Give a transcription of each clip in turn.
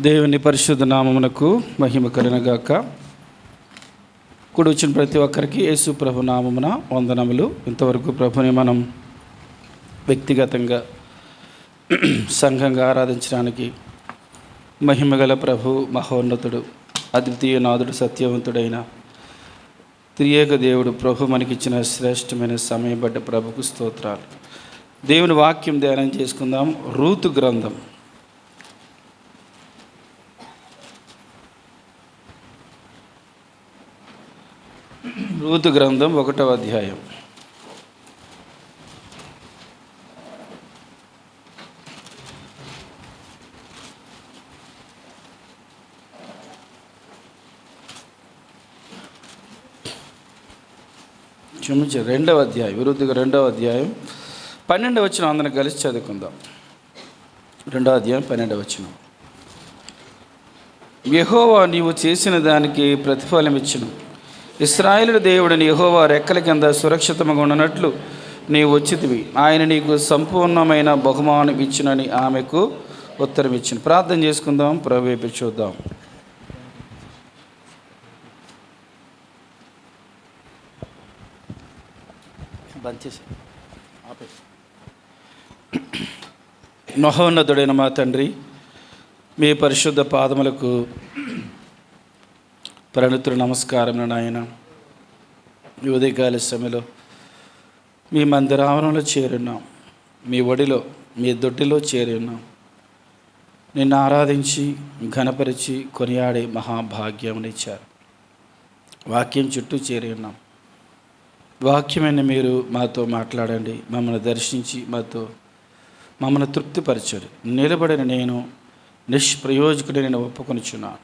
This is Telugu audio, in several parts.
దేవుని పరిశుద్ధ నామమునకు మహిమ కలుగుగాక. కూడి వచ్చిన ప్రతి ఒక్కరికి యేసు ప్రభు నామమున వందనములు. ఇంతవరకు ప్రభుని మనం వ్యక్తిగతంగా సంఘంగా ఆరాధించడానికి మహిమగల ప్రభు, మహోన్నతుడు, అద్వితీయ నాథుడు, సత్యవంతుడైన త్రియేక దేవుడు ప్రభు మనకిచ్చిన శ్రేష్టమైన సమయం బట్టి ప్రభుకు స్తోత్రాలు. దేవుని వాక్యం ధ్యానం చేసుకుందాం. రూతు గ్రంథం రూతు గ్రంథం 1వ అధ్యాయం. క్షమించండి, 2వ అధ్యాయం. రూతు 2వ అధ్యాయం 12వ వచనం అందరం కలిసి చదువుకుందాం. 2వ అధ్యాయం 12వ వచనం. యెహోవా నీవు చేసిన దానికి ప్రతిఫలం ఇచ్చును. ఇశ్రాయేలు దేవుడిని యెహోవా రెక్కల కింద సురక్షితంగా ఉన్నట్లు నీవు వచ్చితివి. ఆయన నీకు సంపూర్ణమైన బహుమానం ఇచ్చినని ఆమెకు ఉత్తరం ఇచ్చింది. ప్రార్థన చేసుకుందాం, ప్రభువైపు చూద్దాం. మహోన్నతుడైన మా తండ్రి, మీ పరిశుద్ధ పాదములకు ప్రణతులు నమస్కారం నాయన. ఈ ఉదయకాల సమయంలో మీ మందిరావరణలో చేరున్నాం, మీ ఒడిలో, మీ దొడ్డిలో చేరి ఉన్నాం. నిన్ను ఆరాధించి ఘనపరిచి కొనియాడే మహాభాగ్యమునిచ్చారు. వాక్యం చుట్టూ చేరి ఉన్నాం. వాక్యమైన మీరు మాతో మాట్లాడండి, మమ్మల్ని దర్శించి మమ్మల్ని తృప్తిపరచండి. నిలబడిన నేను నిష్ప్రయోజకుడిని నేను ఒప్పుకొనిచున్నాను.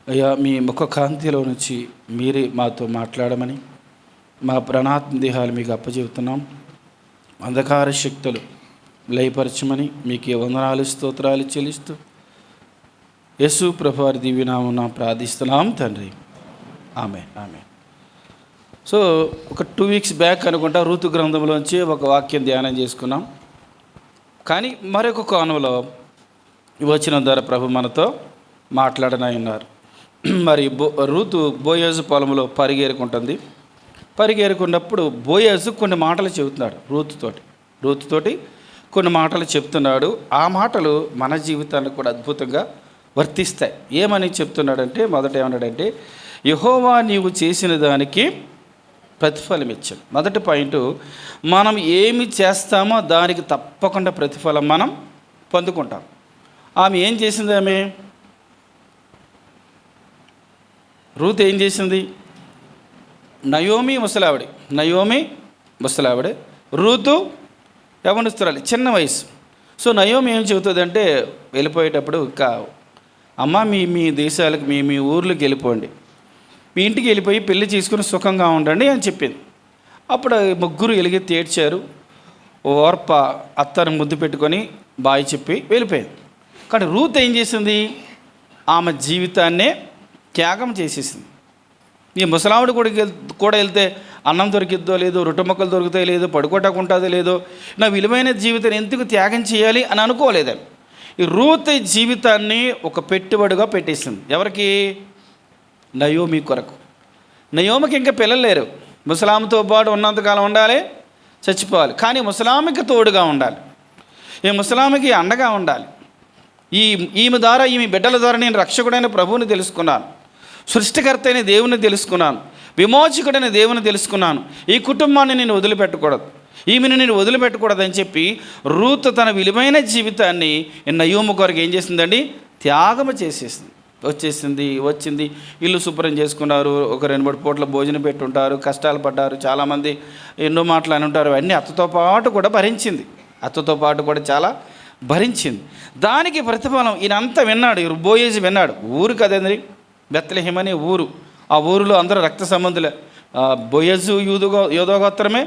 అయ్యా, మీ ముఖ కాంతిలో నుంచి మీరే మాతో మాట్లాడమని మా ప్రాణాత్మ దేహాలు మీకు అప్పచెబుతున్నాం. అంధకార శక్తులు లయపరచమని మీకు వందనాలు స్తోత్రాలు చెల్లిస్తూ యేసు ప్రభువారి దివ్యనామమున ప్రార్థిస్తున్నాం తండ్రి, ఆమేన్. ఆమేన్. సో ఒక 2 వీక్స్ బ్యాక్ అనుకుంటా రూతు గ్రంథంలోంచి ఒక వాక్యం ధ్యానం చేసుకున్నాం. కానీ మరొక కోణంలో వచనం ద్వారా ప్రభు మనతో మాట్లాడనన్నారు. మరి రూతు బోయజు పొలంలో పరిగేరుకుంటుంది. పరిగేరుకున్నప్పుడు బోయజు కొన్ని మాటలు చెబుతున్నాడు రూతుతోటి కొన్ని మాటలు చెప్తున్నాడు. ఆ మాటలు మన జీవితానికి కూడా అద్భుతంగా వర్తిస్తాయి. ఏమని చెప్తున్నాడంటే, మొదట ఏమన్నాడంటే, యెహోవా నీవు చేసిన దానికి ప్రతిఫలం ఇచ్చాడు. మొదటి పాయింట్, మనం ఏమి చేస్తామో దానికి తప్పకుండా ప్రతిఫలం మనం పొందుకుంటాం. ఆమె ఏం చేసింది? రూతు ఏం చేసింది? నయోమి ముసలావిడే, రూతు యవ్వనస్తురాలు, చిన్న వయసు. సో నయోమి ఏం చెబుతుందంటే, వెళ్ళిపోయేటప్పుడు అమ్మ మీ దేశాలకు మీ ఊర్లోకి వెళ్ళిపోండి, మీ ఇంటికి వెళ్ళిపోయి పెళ్లి చేసుకుని సుఖంగా ఉండండి అని చెప్పింది. అప్పుడు ముగ్గురు ఎలుగెత్తి ఏడ్చారు. ఓర్ప అత్తను ముద్దు పెట్టుకొని బాయ్ చెప్పి వెళ్ళిపోయింది. కానీ రూత్ ఏం చేసింది? ఆమె జీవితాన్నే త్యాగం చేసేసింది. ఈ ముసలావిడ కూడా వెళ్తే అన్నం దొరికిద్దో లేదో, రొట్టె మొక్కలు దొరుకుతాయి లేదో, పడుకోవటానికి ఉంటుందో లేదో, నా విలువైన జీవితాన్ని ఎందుకు త్యాగం చేయాలి అని అనుకోలేదని ఈ రూత్ జీవితాన్ని ఒక పెట్టుబడిగా పెట్టేసింది. ఎవరికి? నయోమి కొరకు. నయోమికి ఇంకా పిల్లలు లేరు. ముసలామితో పాటు ఉన్నంతకాలం ఉండాలి, చచ్చిపోవాలి. కానీ ముసలామికి తోడుగా ఉండాలి, ఈ ముసలామికి అండగా ఉండాలి. ఈమె ద్వారా, ఈమె బిడ్డల ద్వారా నేను రక్షకుడైన ప్రభువుని తెలుసుకున్నాను, సృష్టికర్త అయిన దేవుని తెలుసుకున్నాను, విమోచకుడైన దేవుని తెలుసుకున్నాను. ఈ కుటుంబాన్ని నేను వదిలిపెట్టకూడదు, ఈమెను నేను వదిలిపెట్టకూడదని చెప్పి రూత్ తన విలువైన జీవితాన్ని నయోమి కొరకు ఏం చేసిందండి? త్యాగము చేసేసింది. వచ్చింది, ఇల్లు శుభ్రం చేసుకున్నారు, ఒక 2-3 పూట్ల భోజనం పెట్టుంటారు, కష్టాలు పడ్డారు, చాలామంది ఎన్నో మాటలు అని ఉంటారు. అవన్నీ అత్తతో పాటు కూడా చాలా భరించింది. దానికి ప్రతిఫలం ఈయనంతా విన్నాడు. బోయేజు విన్నాడు. ఊరు కదండి, బెత్లెహేమ్ అనే ఊరు. ఆ ఊరిలో అందరూ రక్త సంబంధులే. బోయేజు యోధో గోత్రమే,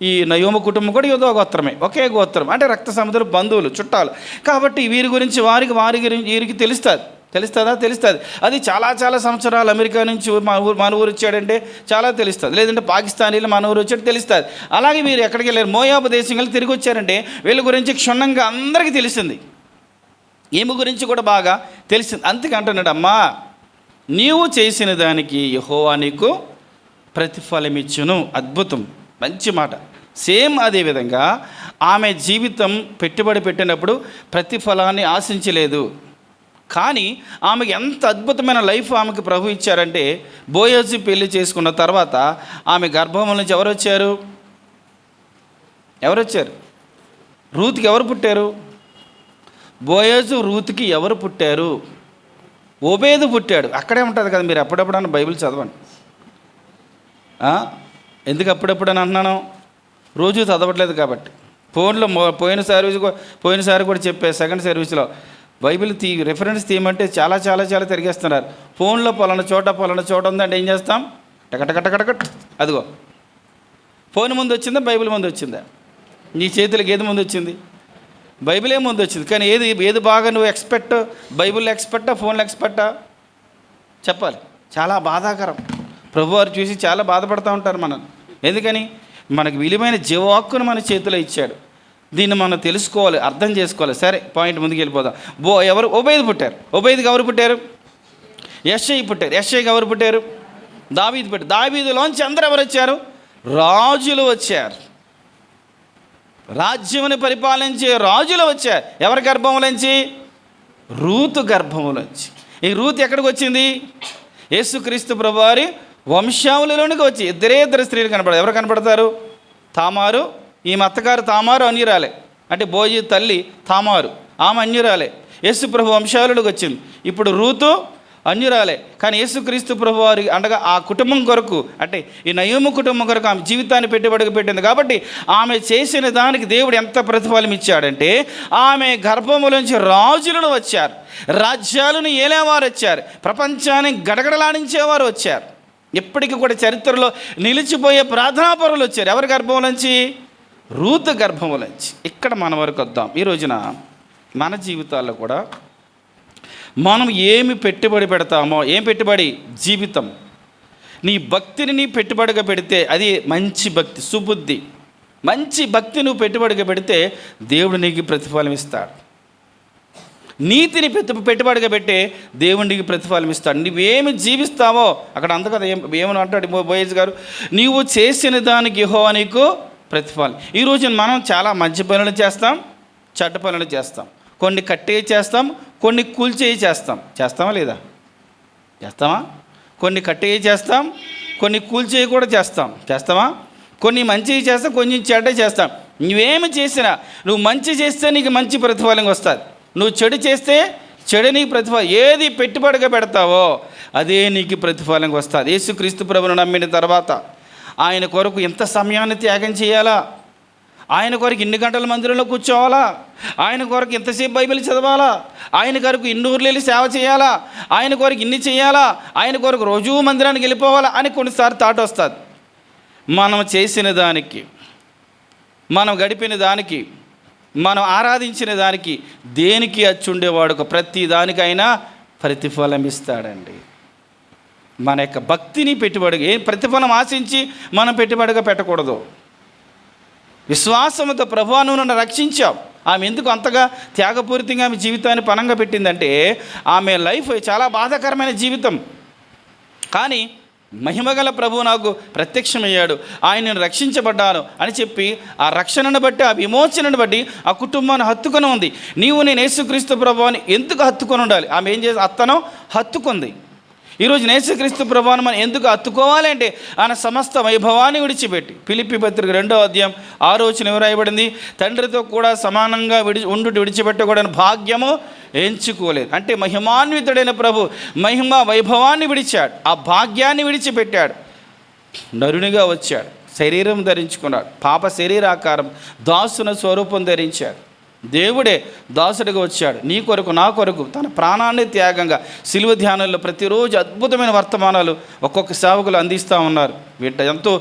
ఈ నయోమి కుటుంబం కూడా యోధో గోత్రమే, ఒకే గోత్రం. అంటే రక్త సంబంధులు, బంధువులు, చుట్టాలు. కాబట్టి వీరి గురించి వీరికి తెలుస్తుంది. అది చాలా సంవత్సరాలు అమెరికా నుంచి మన ఊరు వచ్చాడంటే చాలా తెలుస్తుంది, లేదంటే పాకిస్తానీలు మన ఊరు వచ్చాడు తెలుస్తుంది. అలాగే వీరు ఎక్కడికి వెళ్ళారు? మోయాబు దేశం వెళ్ళి తిరిగి వచ్చారంటే వీళ్ళ గురించి క్షుణ్ణంగా అందరికీ తెలిసింది. ఈమె గురించి కూడా బాగా తెలిసింది. అందుకే అంటున్నాడు, అమ్మా నీవు చేసిన దానికి యెహోవా నీకు ప్రతిఫలం ఇచ్చును. అద్భుతం, మంచి మాట. సేమ్ అదేవిధంగా ఆమె జీవితం పెట్టుబడి పెట్టినప్పుడు ప్రతిఫలాన్ని ఆశించలేదు. కానీ ఆమెకి ఎంత అద్భుతమైన లైఫ్ ఆమెకు ప్రభు ఇచ్చారంటే, బోయజు పెళ్లి చేసుకున్న తర్వాత ఆమె గర్భం నుంచి ఎవరు వచ్చారు? రూత్కి ఎవరు పుట్టారు? బోయజు రూత్కి ఎవరు పుట్టారు? ఓబేదు పుట్టాడు. అక్కడే ఉంటుంది కదా, మీరు అప్పుడప్పుడన్నా బైబిల్ చదవండి. ఎందుకు అప్పుడప్పుడు అని అంటున్నాను? రోజు చదవట్లేదు కాబట్టి. ఫోన్లో పోయినసారి కూడా చెప్పే సెకండ్ సర్వీస్లో బైబిల్ రెఫరెన్స్ తీయమంటే చాలా చాలా చాలా తిరిగేస్తున్నారు. ఫోన్లో పలానా చోట ఉందంటే ఏం చేస్తాం? టకటకటకటకట్, అదిగో ఫోన్ ముందు వచ్చిందా, బైబిల్ ముందు వచ్చిందా? నీ చేతులకు ఏది ముందు వచ్చింది? బైబిలే ముందు వచ్చింది. కానీ ఏది బాగా నువ్వు ఎక్స్పెక్ట్? బైబిల్ ఎక్స్పెక్టా, ఫోన్లో ఎక్స్పెక్టా? చెప్పాలి. చాలా బాధాకరం. ప్రభువారు చూసి చాలా బాధపడుతూ ఉంటారు మనం. ఎందుకని? మనకు విలువైన జీవవాక్కును మన చేతిలో ఇచ్చాడు. దీన్ని మనం తెలుసుకోవాలి, అర్థం చేసుకోవాలి. సరే, పాయింట్ ముందుకు వెళ్ళిపోదాం. ఓబేదు పుట్టారు. ఓబేదుకి ఎవరు పుట్టారు? యెషయి పుట్టారు. యెషయికి ఎవరు పుట్టారు? దావీదు పుట్టారు. దావీదులోంచి అందరూ ఎవరు వచ్చారు? రాజులు వచ్చారు. రాజ్యముని పరిపాలించే రాజులు వచ్చారు. ఎవరి గర్భంలోంచి? రూతు గర్భంలోంచి. ఈ రూతు ఎక్కడికి వచ్చింది? యేసుక్రీస్తు ప్రభువారి వంశావళిలోనికి వచ్చి ఇద్దరు స్త్రీలు కనపడతారు. ఎవరు కనపడతారు? తామారు, ఈమె అత్తగారు తామారు అన్యురాలే. అంటే బోజీ తల్లి తామారు, ఆమె అన్యురాలే. యేసు ప్రభు వంశావళిలోకి వచ్చింది. ఇప్పుడు రూతు అన్యురాలే. కానీ యేసుక్రీస్తు ప్రభు వారి అనగా ఆ కుటుంబం కొరకు, అంటే ఈ నయోము కుటుంబం కొరకు ఆమె జీవితాన్ని పెట్టుబడికి పెట్టింది. కాబట్టి ఆమె చేసిన దానికి దేవుడు ఎంత ప్రతిఫలం ఇచ్చాడంటే, ఆమె గర్భములోంచి రాజులను వచ్చారు, రాజ్యాలను ఏలేవారు వచ్చారు, ప్రపంచాన్ని గడగడలాడించేవారు వచ్చారు. ఎప్పటికీ కూడా చరిత్రలో నిలిచిపోయే ప్రార్థనాపరులు వచ్చారు. ఎవరి గర్భంలోంచి? రూతు గర్భంలోంచి. ఇక్కడ మన వరకు వద్దాం. ఈ రోజున మన జీవితాల్లో కూడా మనం ఏమి పెట్టుబడి పెడతామో, ఏం పెట్టుబడి? జీవితం. నీ భక్తిని నీ పెట్టుబడిగా పెడితే అది మంచి భక్తి, సుబుద్ధి. మంచి భక్తి నువ్వు పెట్టుబడిగా పెడితే దేవుడు నీకు ప్రతిఫలం ఇస్తాడు. నీతిని పెట్టుబడిగా పెట్టే దేవునికి ప్రతిఫలం ఇస్తాడు. నువ్వేమి జీవిస్తావో అక్కడ అంత కదా. ఏమని అంటాడు బోయజ్ గారు? నీవు చేసిన దానికి యెహోవా నీకు ప్రతిఫలం. ఈరోజు మనం చాలా మంచి పనులు చేస్తాం, చెడ్డ పనులు చేస్తాం. కొన్ని కట్టే చేస్తాం, కొన్ని కూల్చేయి చేస్తాం. చేస్తామా లేదా? చేస్తామా? కొన్ని కట్టేయి చేస్తాం, కొన్ని కూల్చేయి కూడా చేస్తామా? కొన్ని మంచివి చేస్తాం, కొంచెం చెడ్డ చేస్తాం. నువ్వేమి చేసినా, నువ్వు మంచి చేస్తే నీకు మంచి ప్రతిఫలం వస్తుంది. నువ్వు చెడు చేస్తే చెడు నీకు ప్రతిఫలం. ఏది పెట్టుబడిగా పెడతావో అదే నీకు ప్రతిఫలం వస్తుంది. యేసుక్రీస్తు ప్రభువును నమ్మిన తర్వాత ఆయన కొరకు ఎంత సమయాన్ని త్యాగం చేయాలా? ఆయన కొరకు ఇన్ని గంటల మందిరంలో కూర్చోవాలా? ఆయన కొరకు ఎంతసేపు బైబిల్ చదవాలా? ఆయన కొరకు ఇన్ని ఊర్లు వెళ్ళి సేవ చేయాలా? ఆయన కొరకు ఇన్ని చేయాలా? ఆయన కొరకు రోజూ మందిరానికి వెళ్ళిపోవాలా అని కొన్నిసార్లు థాట్ వస్తుంది. మనం చేసిన దానికి, మనం గడిపిన దానికి, మనం ఆరాధించిన దానికి, దేనికి అచ్చుండేవాడు ప్రతి దానికైనా ప్రతిఫలం ఇస్తాడండి. మన యొక్క భక్తిని పెట్టుబడిగా, ఏ ప్రతిఫలం ఆశించి మనం పెట్టుబడిగా పెట్టకూడదు. విశ్వాసంతో ప్రభువా నువ్వు నన్ను రక్షించావు. ఆమె ఎందుకు అంతగా త్యాగపూరితంగా ఆమె జీవితాన్ని పణంగా పెట్టిందంటే, ఆమె లైఫ్ చాలా బాధాకరమైన జీవితం. కానీ మహిమగల ప్రభువు నాకు ప్రత్యక్షమయ్యాడు, ఆయనను రక్షించబడ్డాను అని చెప్పి ఆ రక్షణను బట్టి, ఆ విమోచనను బట్టి ఆ కుటుంబాన్ని హత్తుకొని ఉంది. నీవు నేను యేసుక్రీస్తు ప్రభువుని ఎందుకు హత్తుకొని ఉండాలి? ఆమె ఏం చేసి అత్తను హత్తుకుంది. ఈరోజు యేసుక్రీస్తు ప్రభువుని మనం ఎందుకు హత్తుకోవాలి అంటే, ఆయన సమస్త వైభవాన్ని విడిచిపెట్టి, ఫిలిప్పీ పత్రిక 2వ అధ్యాయం 6వ వచనం ఎవరు రాయబడింది? తండ్రితో కూడా సమానంగా విడిచిపెట్టకూడని భాగ్యము ఎంచుకోలేదు. అంటే మహిమాన్వితుడైన ప్రభు మహిమ వైభవాన్ని విడిచాడు, ఆ భాగ్యాన్ని విడిచిపెట్టాడు, నరునిగా వచ్చాడు, శరీరం ధరించుకున్నాడు, పాప శరీరాకారం, దాసున స్వరూపం ధరించాడు. దేవుడే దాసుడిగా వచ్చాడు. నీ కొరకు, నా కొరకు తన ప్రాణాన్ని త్యాగంగా శిలువ ధ్యానంలో ప్రతిరోజు అద్భుతమైన వర్తమానాలు ఒక్కొక్క సేవకులు అందిస్తూ ఉన్నారు. ఎంతో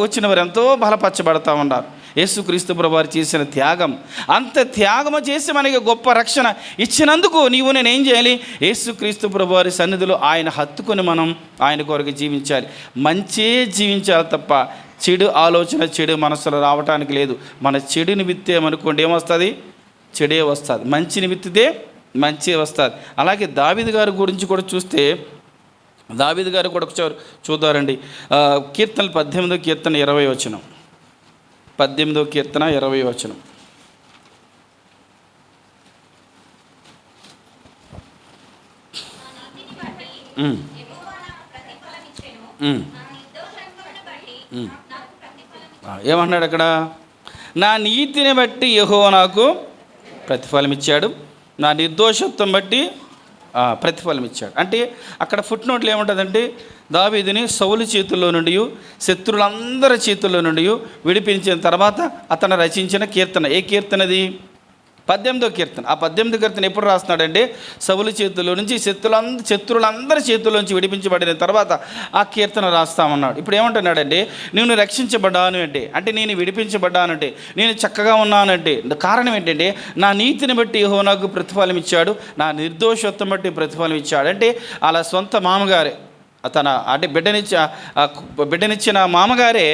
వచ్చిన వారు ఎంతో బలపరచబడతా ఉన్నారు. యేసుక్రీస్తు ప్రభువారు చేసిన త్యాగం, అంత త్యాగము చేసి మనకి గొప్ప రక్షణ ఇచ్చినందుకు నీవు నేను ఏం చేయాలి? యేసుక్రీస్తు ప్రభువారి సన్నిధిలో ఆయన హత్తుకొని మనం ఆయన కొరకు జీవించాలి. మంచే జీవించాలి తప్ప చెడు ఆలోచన, చెడు మనసులో రావటానికి లేదు. మన చెడుని విత్తేమనుకోండి ఏమొస్తుంది? చెడే వస్తుంది. మంచిని విత్తితే మంచి వస్తుంది. అలాగే దావీదు గారి గురించి కూడా చూస్తే, దావీదు గారు కూడా ఒకసారి చూద్దారండి. కీర్తనలు 18వ కీర్తన 20వ వచనం. 18వ కీర్తన 20వ వచనం. ఏమన్నాడు అక్కడ? నా నీతిని బట్టి యెహోవా నాకు ప్రతిఫలం ఇచ్చాడు, నా నిర్దోషత్వం బట్టి ప్రతిఫలం ఇచ్చాడు. అంటే అక్కడ ఫుట్ నోట్లు ఏముంటుందంటే, దావీదుని సౌలు చేతుల్లో నుండి, శత్రులందరి చేతుల్లో నుండి విడిపించిన తర్వాత అతను రచించిన కీర్తన. ఏ కీర్తనది? 18వ కీర్తన. ఆ 18వ కీర్తన ఎప్పుడు రాస్తున్నాడంటే, సౌలు చేతుల్లో నుంచి శత్రులందరి చేతుల్లోంచి విడిపించబడిన తర్వాత ఆ కీర్తన రాస్తామన్నాడు. ఇప్పుడు ఏమంటున్నాడంటే, నేను రక్షించబడ్డాను అంటే నేను విడిపించబడ్డానంటే, నేను చక్కగా ఉన్నానంటే కారణం ఏంటంటే, నా నీతిని బట్టి యెహోవా నాకు ప్రతిఫలం ఇచ్చాడు, నా నిర్దోషత్వం బట్టి ప్రతిఫలం ఇచ్చాడు. అంటే అలా సొంత మామగారే, అంటే బిడ్డనిచ్చిన మామగారే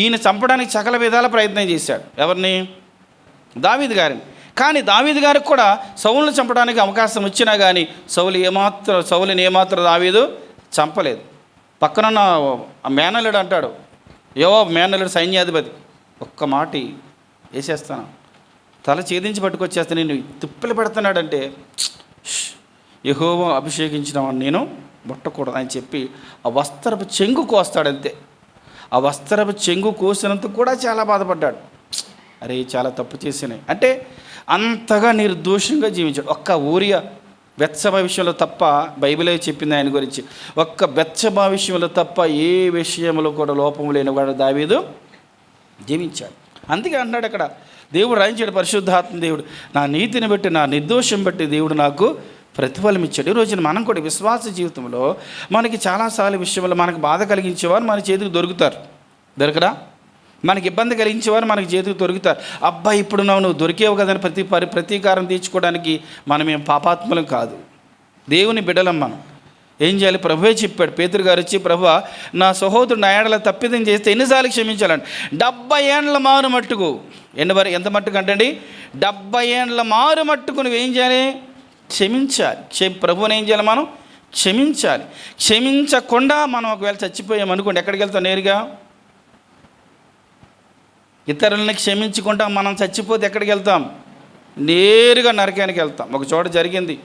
ఈయన చంపడానికి సకల విధాల ప్రయత్నం చేశాడు. ఎవరిని? దావీదు గారిని. కానీ దావీదు గారికి కూడా సౌలును చంపడానికి అవకాశం వచ్చినా కానీ సౌలుని ఏమాత్రం దావీదు చంపలేదు. పక్కనున్న మేనల్లుడు అంటాడు, యోవాబు మేనల్లుడు సైన్యాధిపతి, ఒక్క మాటి వేసేస్తాను, తల ఛేదించి పట్టుకొచ్చేస్తాను, నేను తిప్పలు పెడుతున్నాడంటే, యెహోవా అభిషేకించిన వాడిని నేను ముట్టకూడదు అని చెప్పి ఆ వస్త్రపు చెంగు కోస్తాడంతే. ఆ వస్త్రపు చెంగు కోసినందుకు కూడా చాలా బాధపడ్డాడు. అరే చాలా తప్పు చేసినాయి అంటే అంతగా నిర్దోషంగా జీవించాడు. ఒక్క ఊరియా బెత్షెబా విషయంలో తప్ప, బైబిలే చెప్పింది ఆయన గురించి, ఒక్క బెత్షెబా విషయంలో తప్ప ఏ విషయంలో కూడా లోపం లేని వాడు దావీదు జీవించాడు. అందుకే అంటున్నాడు అక్కడ, దేవుడు రాయించాడు, పరిశుద్ధాత్మ దేవుడు, నా నీతిని బట్టి నా నిర్దోషం బట్టి దేవుడు నాకు ప్రతిఫలం ఇచ్చాడు. ఈ రోజున మనం కూడా విశ్వాస జీవితంలో మనకి చాలాసార్లు విషయంలో మనకు బాధ కలిగించేవారు మన చేతికి దొరకరా? మనకి ఇబ్బంది కలిగించేవారు మనకి చేతికి దొరుకుతారు. అబ్బాయి ఇప్పుడు నువ్వు దొరికేవు కదని ప్రతీకారం తీర్చుకోవడానికి మనమేం పాపాత్మలం కాదు, దేవుని బిడ్డలం. మనం ఏం చేయాలి? ప్రభువే చెప్పాడు. పేతురు గారు వచ్చి, ప్రభువా నా సహోదరుడు నా ఏడల తప్పిదం చేస్తే ఎన్నిసార్లు క్షమించాలండి? 70 ఏండ్ల మారు మట్టుకు. ఎంత మట్టుకు అంటండి? 70 ఏండ్ల మారు మట్టుకు నువ్వేం చేయాలి? క్షమించాలి. ప్రభువుని ఏం చేయాలి? మనం క్షమించాలి. క్షమించకుండా మనం ఒకవేళ చచ్చిపోయామనుకోండి, ఎక్కడికి వెళ్తాం? నేరుగా ఇతరులని క్షమించుకుంటాం. మనం చచ్చిపోతే ఎక్కడికి వెళ్తాం? నేరుగా నరకానికి వెళ్తాం. ఒక చోట జరిగింది,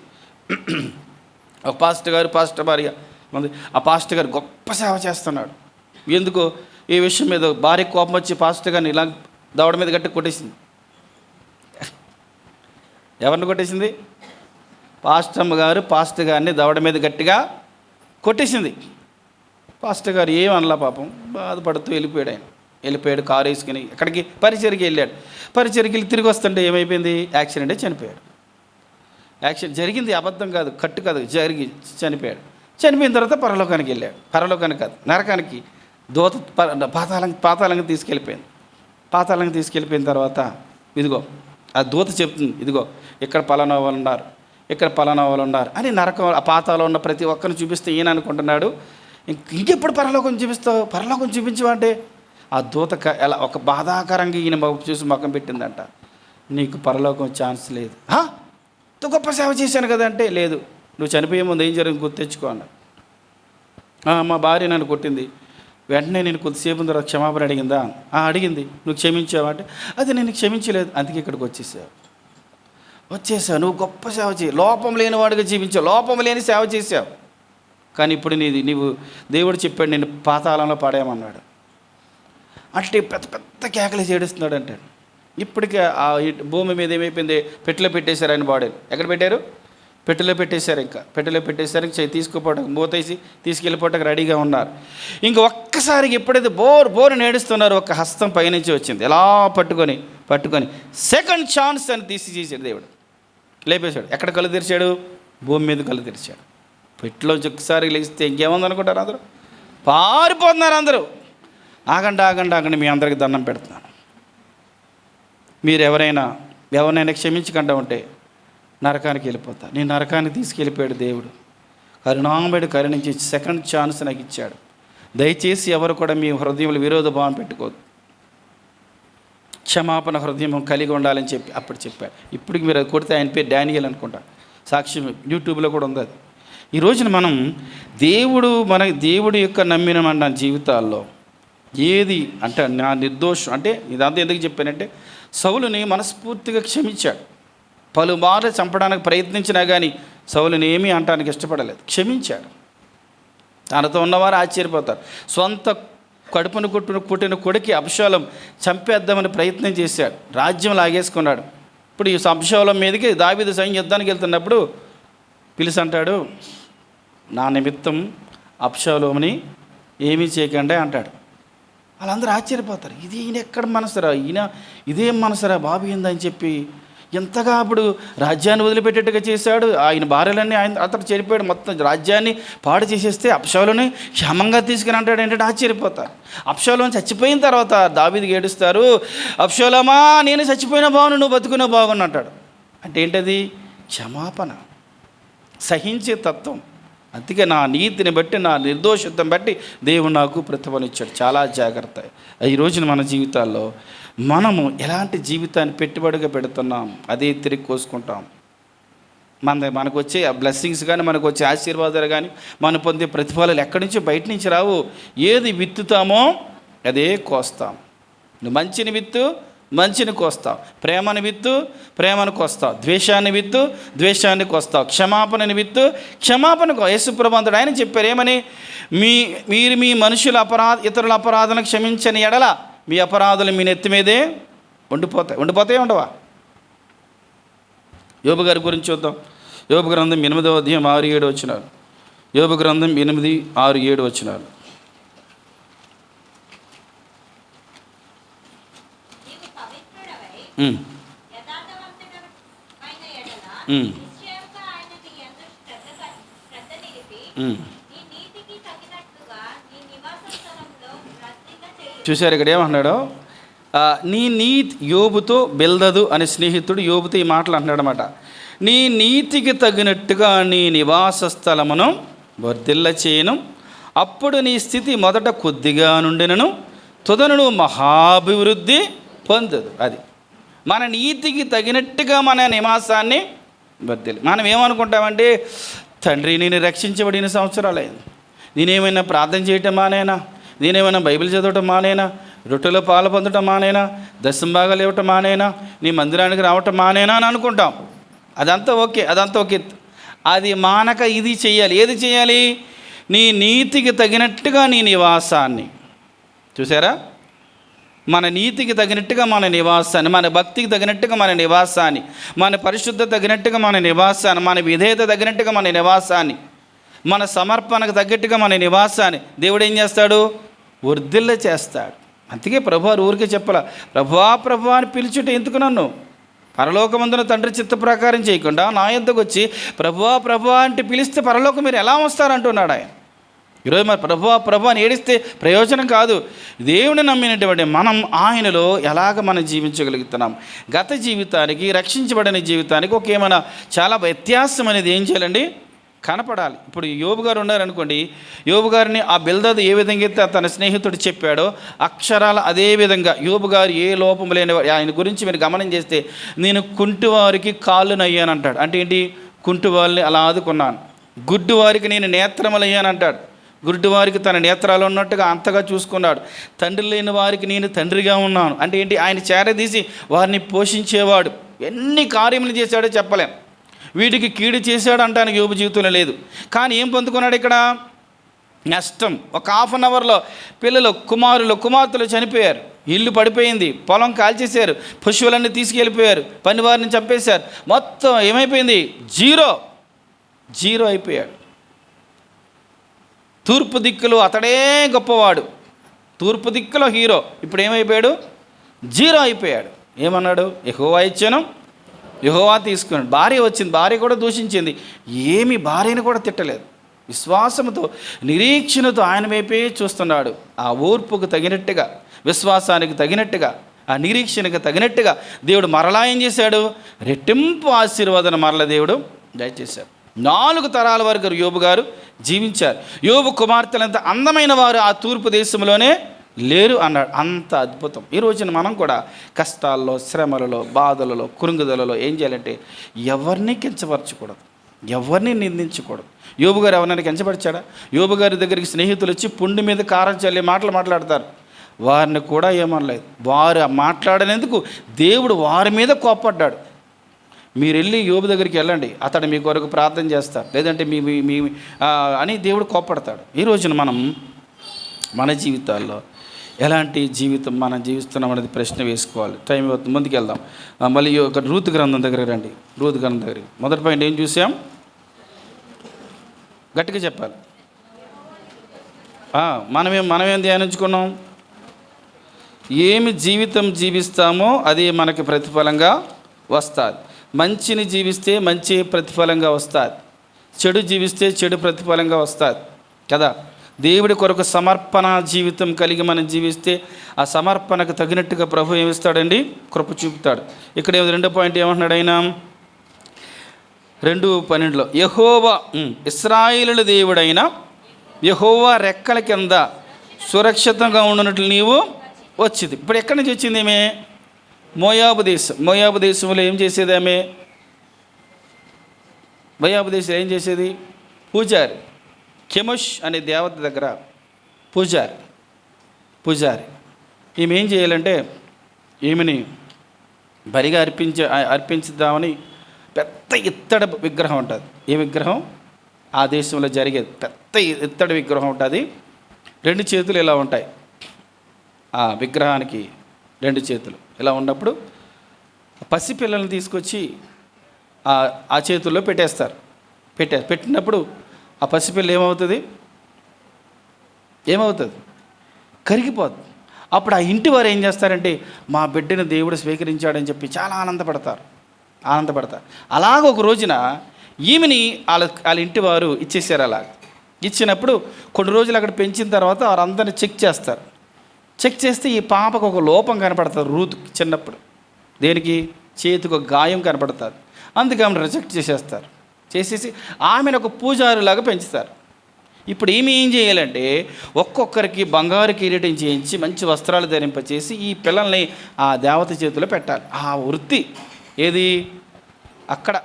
ఒక పాస్టర్ భార్య ఉంది. ఆ పాస్టర్ గారు గొప్ప సేవ చేస్తున్నాడు. ఎందుకు? ఈ విషయం మీద భార్య కోపం వచ్చి పాస్టర్ గారిని ఇలా దవడ మీద గట్టి కొట్టేసింది. ఎవరిని కొట్టేసింది? పాస్టర్ గారిని దవడ మీద గట్టిగా కొట్టేసింది. పాస్టర్ గారు ఏమనలా, పాపం బాధపడుతూ వెళ్ళిపోయాడు కారు వేసుకుని. ఎక్కడికి? పరిచర్కి వెళ్ళాడు. పరిచర్కి వెళ్ళి తిరిగి వస్తుంటే ఏమైపోయింది? యాక్సిడెంటే, చనిపోయాడు. యాక్సిడెంట్ జరిగింది, అబద్ధం కాదు, కట్టు కాదు, చనిపోయాడు. చనిపోయిన తర్వాత పరలోకానికి వెళ్ళాడు. పరలోకానికి కాదు, నరకానికి, దూత పాతాళంగా తీసుకెళ్ళిపోయింది. పాతాళంగా తీసుకెళ్ళిపోయిన తర్వాత ఇదిగో ఆ దూత చెప్తుంది, ఇదిగో ఇక్కడ పలానా వాళ్ళు ఉన్నారు, ఇక్కడ పలానా వాళ్ళు ఉన్నారు అని నరకం ఆ పాతాలో ఉన్న ప్రతి ఒక్కరిని చూపిస్తే ఈయన అనుకుంటున్నాడు, ఇంకెప్పుడు పరలోకం చూపిస్తావు? పరలోకం చూపించమంటే ఆ దూత ఎలా ఒక బాధాకరంగా ఈయన చూసి ముఖం పెట్టిందంట, నీకు పరలోకం ఛాన్స్ లేదు. గొప్ప సేవ చేశాను కదంటే, లేదు, నువ్వు చనిపోయే ముందు ఏం జరిగింది గుర్తు తెచ్చుకో అన్నాడు. మా భార్య నన్ను కొట్టింది, వెంటనే నేను కొద్దిసేపు తర్వాత క్షమాపణ అడిగిందా? అడిగింది. నువ్వు క్షమించావా అంటే, అది నేను క్షమించలేదు, అందుకే ఇక్కడికి వచ్చేసావు. నువ్వు గొప్ప సేవ చేయి, లోపం లేని వాడిగా జీవించావు, లోపం లేని సేవ చేసావు, కానీ ఇప్పుడు నీవు దేవుడు చెప్పాడు నేను పాతాళంలో పడేయమన్నాడు అంటే పెద్ద పెద్ద కేకలు చేడుస్తున్నాడు అంటాడు. ఇప్పటికే ఆ భూమి మీద ఏమైపోయింది? పెట్టెలో పెట్టేశారు ఆయన బాడీని. ఎక్కడ పెట్టారు? పెట్టెలో పెట్టేశారు. పెట్టెలో పెట్టేశారు. తీసుకుపోవడానికి మూతేసి తీసుకెళ్ళిపోవటానికి రెడీగా ఉన్నారు. ఇంక ఒక్కసారికి ఎప్పుడైతే బోరు నేడుస్తున్నారు, ఒక హస్తం పైనుంచి వచ్చింది, ఎలా పట్టుకొని సెకండ్ ఛాన్స్ అని తీసేసాడు దేవుడు, లేపేశాడు. ఎక్కడ కళ్ళు తెరిచాడు? భూమి మీద కళ్ళు తెరిచాడు. పెట్టెలోంచి ఒక్కసారి లేస్తే ఇంకేముంది అనుకుంటారు? అందరూ పారిపోతున్నారు. అందరూ ఆగండి, మీ అందరికి దండం పెడుతున్నాను, మీరు ఎవరినైనా క్షమించకుండా ఉంటే నరకానికి వెళ్ళిపోతా. నేను నరకానికి తీసుకెళ్ళిపోయాడు దేవుడు, కరుణించి సెకండ్ ఛాన్స్ నాకు ఇచ్చాడు. దయచేసి ఎవరు కూడా మీ హృదయంలో విరోధ భావం పెట్టుకోవద్దు, క్షమాపణ హృదయం కలిగి ఉండాలని చెప్పి అప్పుడు చెప్పాడు. ఇప్పటికి మీరు అది కొడితే ఆయన పేరు డానియేల్ అనుకుంటా, సాక్ష్యం యూట్యూబ్లో కూడా ఉంది అది. ఈ రోజున మనం దేవుడి యొక్క నమ్మిన మన జీవితాల్లో ఏది అంటే నా నిర్దోషం అంటే ఇదంతా ఎందుకు చెప్పానంటే సౌలుని మనస్ఫూర్తిగా క్షమించాడు. పలుమార్లు చంపడానికి ప్రయత్నించినా కానీ సౌలుని ఏమీ అంటానికి ఇష్టపడలేదు, క్షమించాడు. తనతో ఉన్నవారు ఆశ్చర్యపోతారు. సొంత కడుపును పుట్టిన కొడుకి అబ్షాలోం చంపేద్దామని ప్రయత్నం చేశాడు, రాజ్యం లాగేసుకున్నాడు. ఇప్పుడు ఈ అబ్షాలోం మీదకి దావీదు సైన్యం యుద్ధానికి వెళ్తున్నప్పుడు పిలిచి అంటాడు, నా నిమిత్తం అబ్షాలోముని ఏమీ చేయకండి అంటాడు. వాళ్ళందరూ ఆశ్చర్యపోతారు, ఈయన ఎక్కడ మనసురా, ఇదేం మనసురా బాబు ఏందని చెప్పి ఎంతగా అప్పుడు రాజ్యాన్ని వదిలిపెట్టేట్టుగా చేశాడు. ఆయన భార్యలన్నీ అతడు చెడిపోయాడు, మొత్తం రాజ్యాన్ని పాడు చేసేస్తే అబ్షాలోని క్షేమంగా తీసుకుని అంటాడు. ఏంటంటే ఆశ్చర్యపోతారు. అబ్షాలోం చచ్చిపోయిన తర్వాత దావీదుకి ఏడుస్తారు, అబ్షాలోమా నేను చచ్చిపోయినా బాగును, నువ్వు బతుకున్నా బాగున్నా అంటాడు. అంటే ఏంటది? క్షమాపణ, సహించే తత్వం. అందుకే నా నీతిని బట్టి, నా నిర్దోషిత్వం బట్టి దేవుడు నాకు ప్రతిఫలించాడు. చాలా జాగ్రత్త. ఈ రోజున మన జీవితాల్లో మనము ఎలాంటి జీవితాన్ని పెట్టుబడిగా పెడుతున్నాం, అదే తిరిగి కోసుకుంటాం. మనకు వచ్చే బ్లెస్సింగ్స్ కానీ, మనకు వచ్చే ఆశీర్వాదాలు కానీ, మనం పొందే ప్రతిఫలాలు ఎక్కడి నుంచో బయట నుంచి రావు. ఏది విత్తుతామో అదే కోస్తాం. నువ్వు మంచిని విత్తు, మంచిని కోస్తావు. ప్రేమను విత్తు, ప్రేమను కోస్తావు. ద్వేషాన్ని విత్తు, ద్వేషాన్ని కోస్తావు. క్షమాపణని విత్తు, క్షమాపణకు. యేసుప్రభువుడు ఆయన చెప్పారు ఏమని? మీరు మీ మనుషుల ఇతరుల అపరాధన క్షమించని ఎడల మీ అపరాధులు మీ నెత్తి మీదే ఉండిపోతాయి ఉండవా? యోబు గారి గురించి చూద్దాం. యోబు గ్రంథం 8వ అధ్యాయం 6-7 వచనాలు. యోబు గ్రంథం 8-6-7 వచనాలు. చూశారు ఇక్కడ ఏమన్నాడు? యోబుతో బెల్దదు అనే స్నేహితుడు యోబుతో ఈ మాటలు అంటున్నాడు అన్నమాట. నీ నీతికి తగినట్టుగా నీ నివాస స్థలమును వర్ధిల్ల చేయను, అప్పుడు నీ స్థితి మొదట కొద్దిగా నుండినను తుదను మహాభివృద్ధి పొందదు. అది మన నీతికి తగినట్టుగా మన నివాసాన్ని వర్ధిల్లి. మనం ఏమనుకుంటామంటే, తండ్రి నేను రక్షించబడిన సంవత్సరాలైంది, నేనేమైనా ప్రార్థన చేయటం మానేనా, నేనేమైనా బైబిల్ చదవటం మానేనా, రొట్టెలో పాలు పొందటం మానేనా, దశంభాగాలు ఇవ్వటం మానేనా, నీ మందిరానికి రావటం మానేనా అని అనుకుంటాం. అదంతా ఓకే. అది మానక ఇది చేయాలి. ఏది చేయాలి? నీ నీతికి తగినట్టుగా నీ నివాసాన్ని. చూసారా? మన నీతికి తగినట్టుగా మన నివాసాన్ని, మన భక్తికి తగినట్టుగా మన నివాసాన్ని, మన పరిశుద్ధత తగినట్టుగా మన నివాసాన్ని, మన విధేయత తగినట్టుగా మన నివాసాన్ని, మన సమర్పణకు తగ్గట్టుగా మన నివాసాన్ని దేవుడు ఏం చేస్తాడు? వర్ధిల్ల చేస్తాడు. అందుకే ప్రభువారు ఊరికే చెప్పాల, ప్రభువా అని పిలుచుట ఎందుకు నన్ను? పరలోకమందున తండ్రి చిత్త ప్రకారం చేయకుండా నా యొద్దకు వచ్చి ప్రభువా అంటే పిలిస్తే పరలోకం మీరు ఎలా వస్తారంటున్నాడు ఆయన. ఈరోజు మరి ప్రభువా అని ఏడిస్తే ప్రయోజనం కాదు. దేవుని నమ్మినటువంటి మనం ఆయనలో ఎలాగ మనం జీవించగలుగుతున్నాం? గత జీవితానికి, రక్షించబడిన జీవితానికి ఏమైనా చాలా వ్యత్యాసం అనేది ఏం చేయాలండి? కనపడాలి. ఇప్పుడు యోబు గారు ఉన్నారనుకోండి, యోబు గారిని ఆ బిల్దదు ఏ విధంగా అయితే తన స్నేహితుడు చెప్పాడో అక్షరాలు అదే విధంగా యోబు గారు ఏ లోపం లేని, ఆయన గురించి మీరు గమనం చేస్తే, నేను కుంటివారికి కాళ్ళునయ్యానంటాడు. అంటే ఏంటి? కుంటివారిని అలా ఆదుకున్నాను. గుడ్డివారికి నేను నేత్రములయ్యానంటాడు. గుడ్డివారికి తన నేత్రాలు ఉన్నట్టుగా అంతగా చూసుకున్నాడు. తండ్రి లేని వారికి నేను తండ్రిగా ఉన్నాను. అంటే ఏంటి? ఆయన చేరదీసి వారిని పోషించేవాడు. ఎన్ని కార్యములు చేశాడో చెప్పలేం. వీటికి కీడు చేశాడు అంటానికి యోబు జీవితంలో లేదు. కానీ ఏం పొందుకున్నాడు ఇక్కడ? నష్టం. ఒక హాఫ్ అన్ అవర్లో పిల్లలు, కుమార్తెలు చనిపోయారు, ఇల్లు పడిపోయింది, పొలం కాల్చేశారు, పశువులన్నీ తీసుకెళ్ళిపోయారు, పనివారిని చంపేశారు. మొత్తం ఏమైపోయింది? జీరో అయిపోయాడు. తూర్పు దిక్కులో అతడే గొప్పవాడు, తూర్పు దిక్కులో హీరో. ఇప్పుడు ఏమైపోయాడు? జీరో అయిపోయాడు. ఏమన్నాడు? యెహోవా ఇచ్చాను, యెహోవా తీసుకున్నాడు. భార్య వచ్చింది, భార్య కూడా దూషించింది. ఏమి భార్యను కూడా తిట్టలేదు. విశ్వాసంతో, నిరీక్షణతో ఆయన వైపే చూస్తున్నాడు. ఆ ఓర్పుకు తగినట్టుగా, విశ్వాసానికి తగినట్టుగా, ఆ నిరీక్షణకు తగినట్టుగా దేవుడు మరలా ఏం చేశాడు? రెట్టింపు ఆశీర్వాదం మరల దేవుడు దయచేశాడు. 4 తరాల వరకు యోబు గారు జీవించారు. యోబు కుమార్తెలంత అందమైన వారు ఆ తూర్పు దేశంలోనే లేరు అన్నాడు. అంత అద్భుతం. ఈ రోజున మనం కూడా కష్టాల్లో, శ్రమలలో, బాధలలో, కురుంగుదలలో ఏం చేయాలంటే ఎవరిని కించపరచకూడదు. ఎవరిని నిందించకూడదు. యోబు గారు ఎవరినైనా కించపరిచాడా? యోబు గారి దగ్గరికి స్నేహితులు వచ్చి పుండి మీద కారం చల్లి మాటలు మాట్లాడతారు, వారిని కూడా ఏమనలేదు. వారు మాట్లాడినందుకు దేవుడు వారి మీద కోప్పడ్డాడు. మీరు వెళ్ళి యోబు దగ్గరికి వెళ్ళండి, అతడు మీ కొరకు ప్రార్థన చేస్తారు, లేదంటే మీ అని దేవుడు కోప్పడతాడు. ఈ రోజున మనం మన జీవితాల్లో ఎలాంటి జీవితం మనం జీవిస్తున్నాం అనేది ప్రశ్న వేసుకోవాలి. టైం ముందుకు వెళ్దాం. మళ్ళీ ఒక రూతు గ్రంథం దగ్గరికి రండి. రూతు గ్రంథం దగ్గరికి మొదటి పాయింట్ ఏం చూసాం? గట్టిగా చెప్పాలి. మనమేం ధ్యానించుకున్నాం? ఏమి జీవితం జీవిస్తామో అది మనకి ప్రతిఫలంగా వస్తుంది. మంచిని జీవిస్తే మంచి ప్రతిఫలంగా వస్తుంది, చెడు జీవిస్తే చెడు ప్రతిఫలంగా వస్తుంది కదా. దేవుడి కొరకు సమర్పణ జీవితం కలిగి మనం జీవిస్తే ఆ సమర్పణకు తగినట్టుగా ప్రభు ఏమిస్తాడండి? కృప చూపుతాడు. ఇక్కడ 2 పాయింట్ ఏమంటున్నాడు ఆయన? 2:12 యెహోవా ఇశ్రాయేలు దేవుడైన యెహోవా రెక్కల కింద సురక్షితంగా ఉండునట్లు నీవు వచ్చింది. ఇప్పుడు ఎక్కడి నుంచి వచ్చింది ఆమె? మోయాబు దేశం. మోయాబు దేశంలో ఏం చేసేది ఆమె? మోయాబు దేశంలో ఏం చేసేది? పూజారి. కెమోష్ అనే దేవత దగ్గర పూజారి. ఈమె ఏం చేయాలంటే ఈమెని బరిగా అర్పించుదామని పెద్ద ఇత్తడి విగ్రహం ఉంటుంది. ఏ విగ్రహం? ఆ దేశంలో జరిగేది పెద్ద ఇత్తడి విగ్రహం ఉంటుంది. 2 చేతులు ఇలా ఉంటాయి. ఆ విగ్రహానికి 2 చేతులు ఇలా ఉన్నప్పుడు పసిపిల్లల్ని తీసుకొచ్చి ఆ చేతుల్లో పెట్టేస్తారు. పెట్టినప్పుడు ఆ పసిపిల్ల ఏమవుతుంది? కరిగిపోతుంది. అప్పుడు ఆ ఇంటి వారు ఏం చేస్తారంటే మా బిడ్డను దేవుడు స్వీకరించాడని చెప్పి చాలా ఆనందపడతారు. అలాగ ఒక రోజున ఈమెని వాళ్ళ ఇంటి వారు ఇచ్చేసారు. అలా ఇచ్చినప్పుడు కొన్ని రోజులు అక్కడ పెంచిన తర్వాత వారందరిని చెక్ చేస్తారు. చెక్ చేస్తే ఈ పాపకు ఒక లోపం కనపడుతుంది. రూత్ చిన్నప్పుడు దేనికి? చేతికి ఒక గాయం కనపడుతుంది. అందుకే ఆమెను రిజెక్ట్ చేసేసి ఆమెను ఒక పూజారులాగా పెంచుతారు. ఇప్పుడు ఏం చేయాలంటే ఒక్కొక్కరికి బంగారు కిరీటం చేయించి మంచి వస్త్రాలు ధరింపచేసి ఈ పిల్లల్ని ఆ దేవత చేతిలో పెట్టాలి. ఆ వృత్తి ఏది? అక్కడ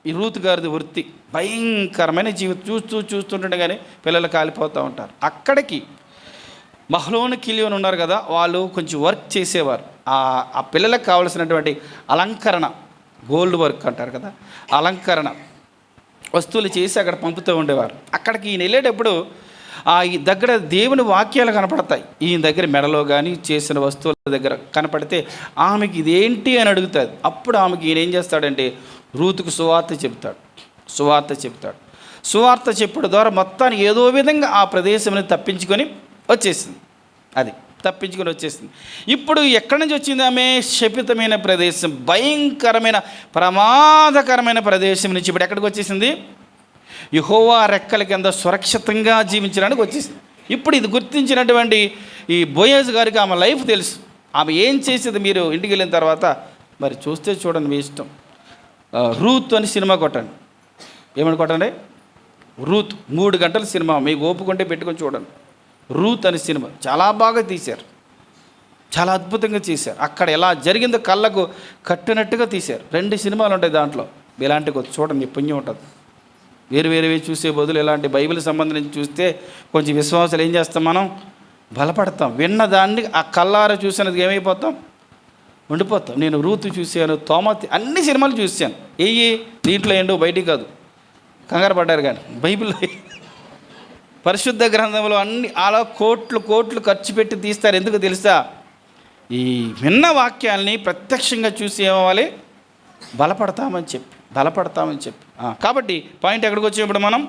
ఈ రూత్ గారిది వృత్తి. భయంకరమైన జీవితం. చూస్తుండగానే పిల్లలు కాలిపోతూ ఉంటారు. అక్కడికి మహ్లోను కిలియోను ఉన్నారు కదా, వాళ్ళు కొంచెం వర్క్ చేసేవారు. ఆ పిల్లలకు కావలసినటువంటి అలంకరణ, గోల్డ్ వర్క్ అంటారు కదా, అలంకరణ వస్తువులు చేసి అక్కడ పంపుతూ ఉండేవారు. అక్కడికి ఈయన వెళ్ళేటప్పుడు ఈ దగ్గర దేవుని వాక్యాలు కనపడతాయి. ఈయన దగ్గర మెడలో కానీ చేసిన వస్తువుల దగ్గర కనపడితే ఆమెకి ఇదేంటి అని అడుగుతుంది. అప్పుడు ఆమెకి ఈయన ఏం చేస్తాడంటే రూతుకు సువార్త చెప్తాడు. సువార్త చెప్పడం ద్వారా మొత్తాన్ని ఏదో విధంగా ఆ ప్రదేశంని తప్పించుకొని వచ్చేసింది. ఇప్పుడు ఎక్కడి నుంచి వచ్చింది ఆమె? శపితమైన ప్రదేశం, భయంకరమైన ప్రమాదకరమైన ప్రదేశం నుంచి ఇప్పుడు ఎక్కడికి వచ్చేసింది? యెహోవా రెక్కల కింద సురక్షితంగా జీవించడానికి వచ్చేసింది. ఇప్పుడు ఇది గుర్తించినటువంటి ఈ బోయజ్ గారికి ఆమె లైఫ్ తెలుసు. ఆమె ఏం చేసేది మీరు ఇంటికి వెళ్ళిన తర్వాత మరి చూస్తే చూడండి, మీ ఇష్టం. రూత్ అని సినిమా కొట్టండి. ఏమని కొట్టండి? రూత్. 3 గంటల సినిమా, మీకు ఓపుకుంటే పెట్టుకొని చూడండి. రూత్ అనే సినిమా చాలా బాగా తీశారు, చాలా అద్భుతంగా చేశారు. అక్కడ ఎలా జరిగిందో కళ్ళకు కట్టినట్టుగా తీశారు. 2 సినిమాలు ఉంటాయి దాంట్లో. ఇలాంటివి చూడండి, పుణ్యం ఉంటుంది. వేరు చూసే బదులు ఇలాంటి బైబిల్ సంబంధించి చూస్తే కొంచెం విశ్వాసాలు ఏం చేస్తాం, మనం బలపడతాం. విన్నదాన్ని ఆ కళ్ళార చూసినది ఏమైపోతాం? ఉండిపోతాం. నేను రూతు చూశాను, తోమతి, అన్ని సినిమాలు చూశాను. దీంట్లో ఏంటో బయటికి కాదు, కంగారు పడ్డారు. కానీ బైబిల్లో పరిశుద్ధ గ్రంథంలో అన్ని అలా కోట్లు ఖర్చు పెట్టి తీస్తారు. ఎందుకు తెలుసా? ఈ విన్న వాక్యాల్ని ప్రత్యక్షంగా చూసి ఏమవ్వాలి? బలపడతామని చెప్పి. కాబట్టి పాయింట్ ఎక్కడికి వచ్చినప్పుడు మనం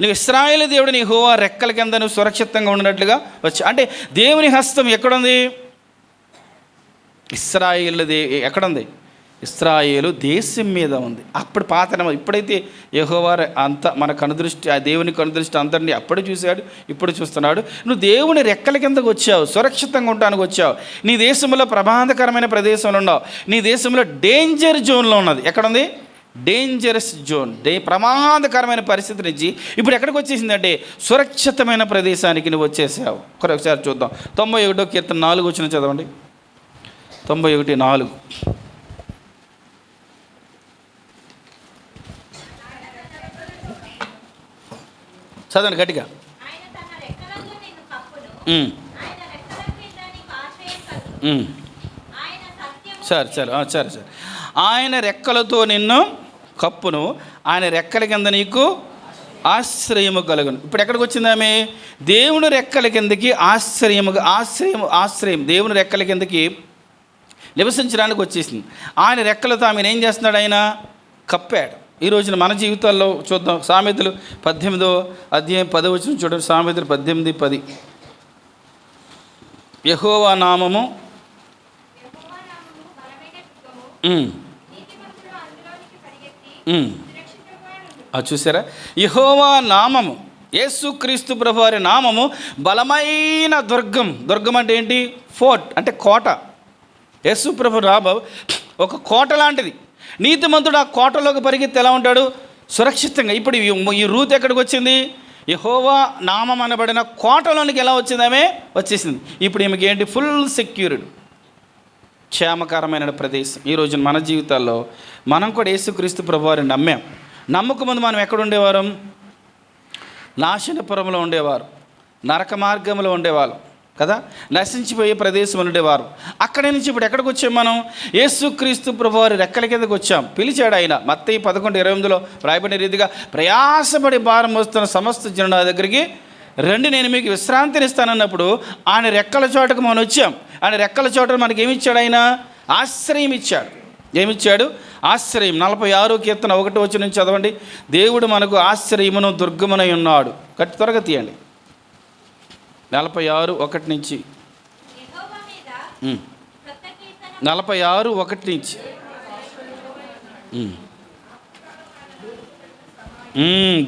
నువ్వు ఇశ్రాయేలు దేవుడిని యెహోవా రెక్కల కింద నువ్వు సురక్షితంగా ఉన్నట్లుగా వచ్చి, అంటే దేవుని హస్తం ఎక్కడుంది? ఎక్కడుంది? ఇశ్రాయేలు దేశం మీద ఉంది. అప్పుడు పాతనమ. ఇప్పుడైతే యెహోవా అంత మన కనుదృష్టి, ఆ దేవుని కనుదృష్టి అందరినీ అప్పుడు చూశాడు, ఇప్పుడు చూస్తున్నాడు. నువ్వు దేవుని రెక్కల కిందకు వచ్చావు, సురక్షితంగా ఉండడానికి వచ్చావు. నీ దేశంలో ప్రమాదకరమైన ప్రదేశంలో ఉన్నావు. నీ దేశంలో డేంజర్ జోన్లో ఉన్నది. ఎక్కడుంది? డేంజరస్ జోన్, ప్రమాదకరమైన పరిస్థితి నుంచి ఇప్పుడు ఎక్కడికి వచ్చేసిందంటే సురక్షితమైన ప్రదేశానికి నువ్వు వచ్చేసావు. ఒకసారి చూద్దాం. 91వ కీర్తన 4 వచ్చిన చదవండి. 91:4. చదవండి గట్టిగా. సరే. ఆయన రెక్కలతో నిన్ను కప్పును, ఆయన రెక్కల కింద నీకు ఆశ్రయము కలుగును. ఇప్పుడు ఎక్కడికి వచ్చింది ఆమె? దేవుని రెక్కల కిందకి ఆశ్రయం దేవుని రెక్కల కిందకి నివసించడానికి వచ్చేసింది. ఆయన రెక్కలతో ఆమెను ఏం చేస్తున్నాడు? ఆయన కప్పాడు. ఈ రోజున మన జీవితాల్లో చూద్దాం. సామెతలు 18వ అధ్యాయం 10వ వచనం చూడండి. సామెతలు 18:10. యెహోవా నామము చూసారా? యెహోవా నామము, యేసుక్రీస్తు ప్రభువారి నామము బలమైన దుర్గం అంటే ఏంటి? ఫోర్ట్ అంటే కోట. యేసు ప్రభు నామం ఒక కోట లాంటిది. నీతిమంతుడు ఆ కోటలోకి పరిగెత్తి ఎలా ఉంటాడు? సురక్షితంగా. ఇప్పుడు ఈ రూత్ ఎక్కడికి వచ్చింది? యెహోవా నామం అనబడిన కోటలోనికి ఎలా వచ్చింది? ఆమె వచ్చేసింది. ఇప్పుడు ఈమెకి ఏంటి? ఫుల్ సెక్యూర్డ్, క్షేమకరమైన ప్రదేశం. ఈరోజు మన జీవితాల్లో మనం కూడా యేసుక్రీస్తు ప్రభువారిని నమ్మాం. నమ్మక ముందు మనం ఎక్కడ ఉండేవారు? నాశనపురంలో ఉండేవారు, నరక మార్గంలో ఉండేవారు కదా, నశించిపోయే ప్రదేశం ఉండేవారు. అక్కడి నుంచి ఇప్పుడు ఎక్కడికి వచ్చాం మనం? యేసుక్రీస్తు ప్రభువారి రెక్కల కిందకు వచ్చాం. పిలిచాడు ఆయన. మత్తయి 11:28లో రాయబడిన రీతిగా, ప్రయాసపడి భారం మోస్తున్న సమస్త జనుల దగ్గరికి రండి, నేను మీకు విశ్రాంతినిస్తానన్నప్పుడు ఆయన రెక్కల చోటకు మనం వచ్చాం. ఆయన రెక్కల చోట మనకి ఏమిచ్చాడు? ఆయన ఆశ్రయం ఇచ్చాడు. ఏమిచ్చాడు? ఆశ్రయం. 46వ కీర్తన 1వ వచనం నుంచి చదవండి. దేవుడు మనకు ఆశ్రయమును దుర్గమునై ఉన్నాడు. త్వరగా తీయండి. 46:1 నుంచి 46:1 నుంచి.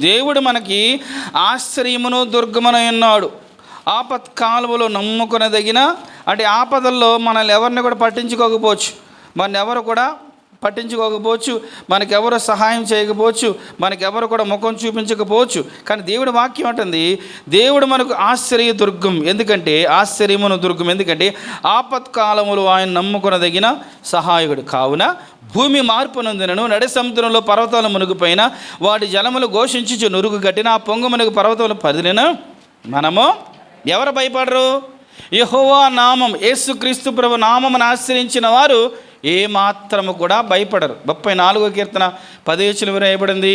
దేవుడు మనకి ఆశ్రయమును దుర్గమునై ఉన్నాడు. ఆపత్కాలములో నమ్ముకొనదగిన, అంటే ఆపదల్లో మనల్ని ఎవరిని కూడా పట్టించుకోకపోవచ్చు, మనకెవరు సహాయం చేయకపోవచ్చు, మనకెవరు కూడా ముఖం చూపించకపోవచ్చు. కానీ దేవుడి వాక్యం అంటుంది, దేవుడు మనకు ఆశ్రయ దుర్గం. ఎందుకంటే ఆశ్చర్యమును దుర్గం, ఎందుకంటే ఆపత్కాలములు ఆయన నమ్ముకొనదగిన సహాయకుడు. కావున భూమి మార్పు నొందినను, నడి సముద్రంలో పర్వతాలు మునిగిపోయిన, వాటి జలములు ఘోషించుచు నురుగు గట్టిన, ఆ పొంగు మునుగు పర్వతాలు పదిలిన మనము ఎవరు భయపడరు? యెహోవా నామం, యేసుక్రీస్తు ప్రభు నామమును ఆశ్రయించిన వారు ఏమాత్రము కూడా భయపడరు. 34వ కీర్తన 10వ వచనం రాయబడింది,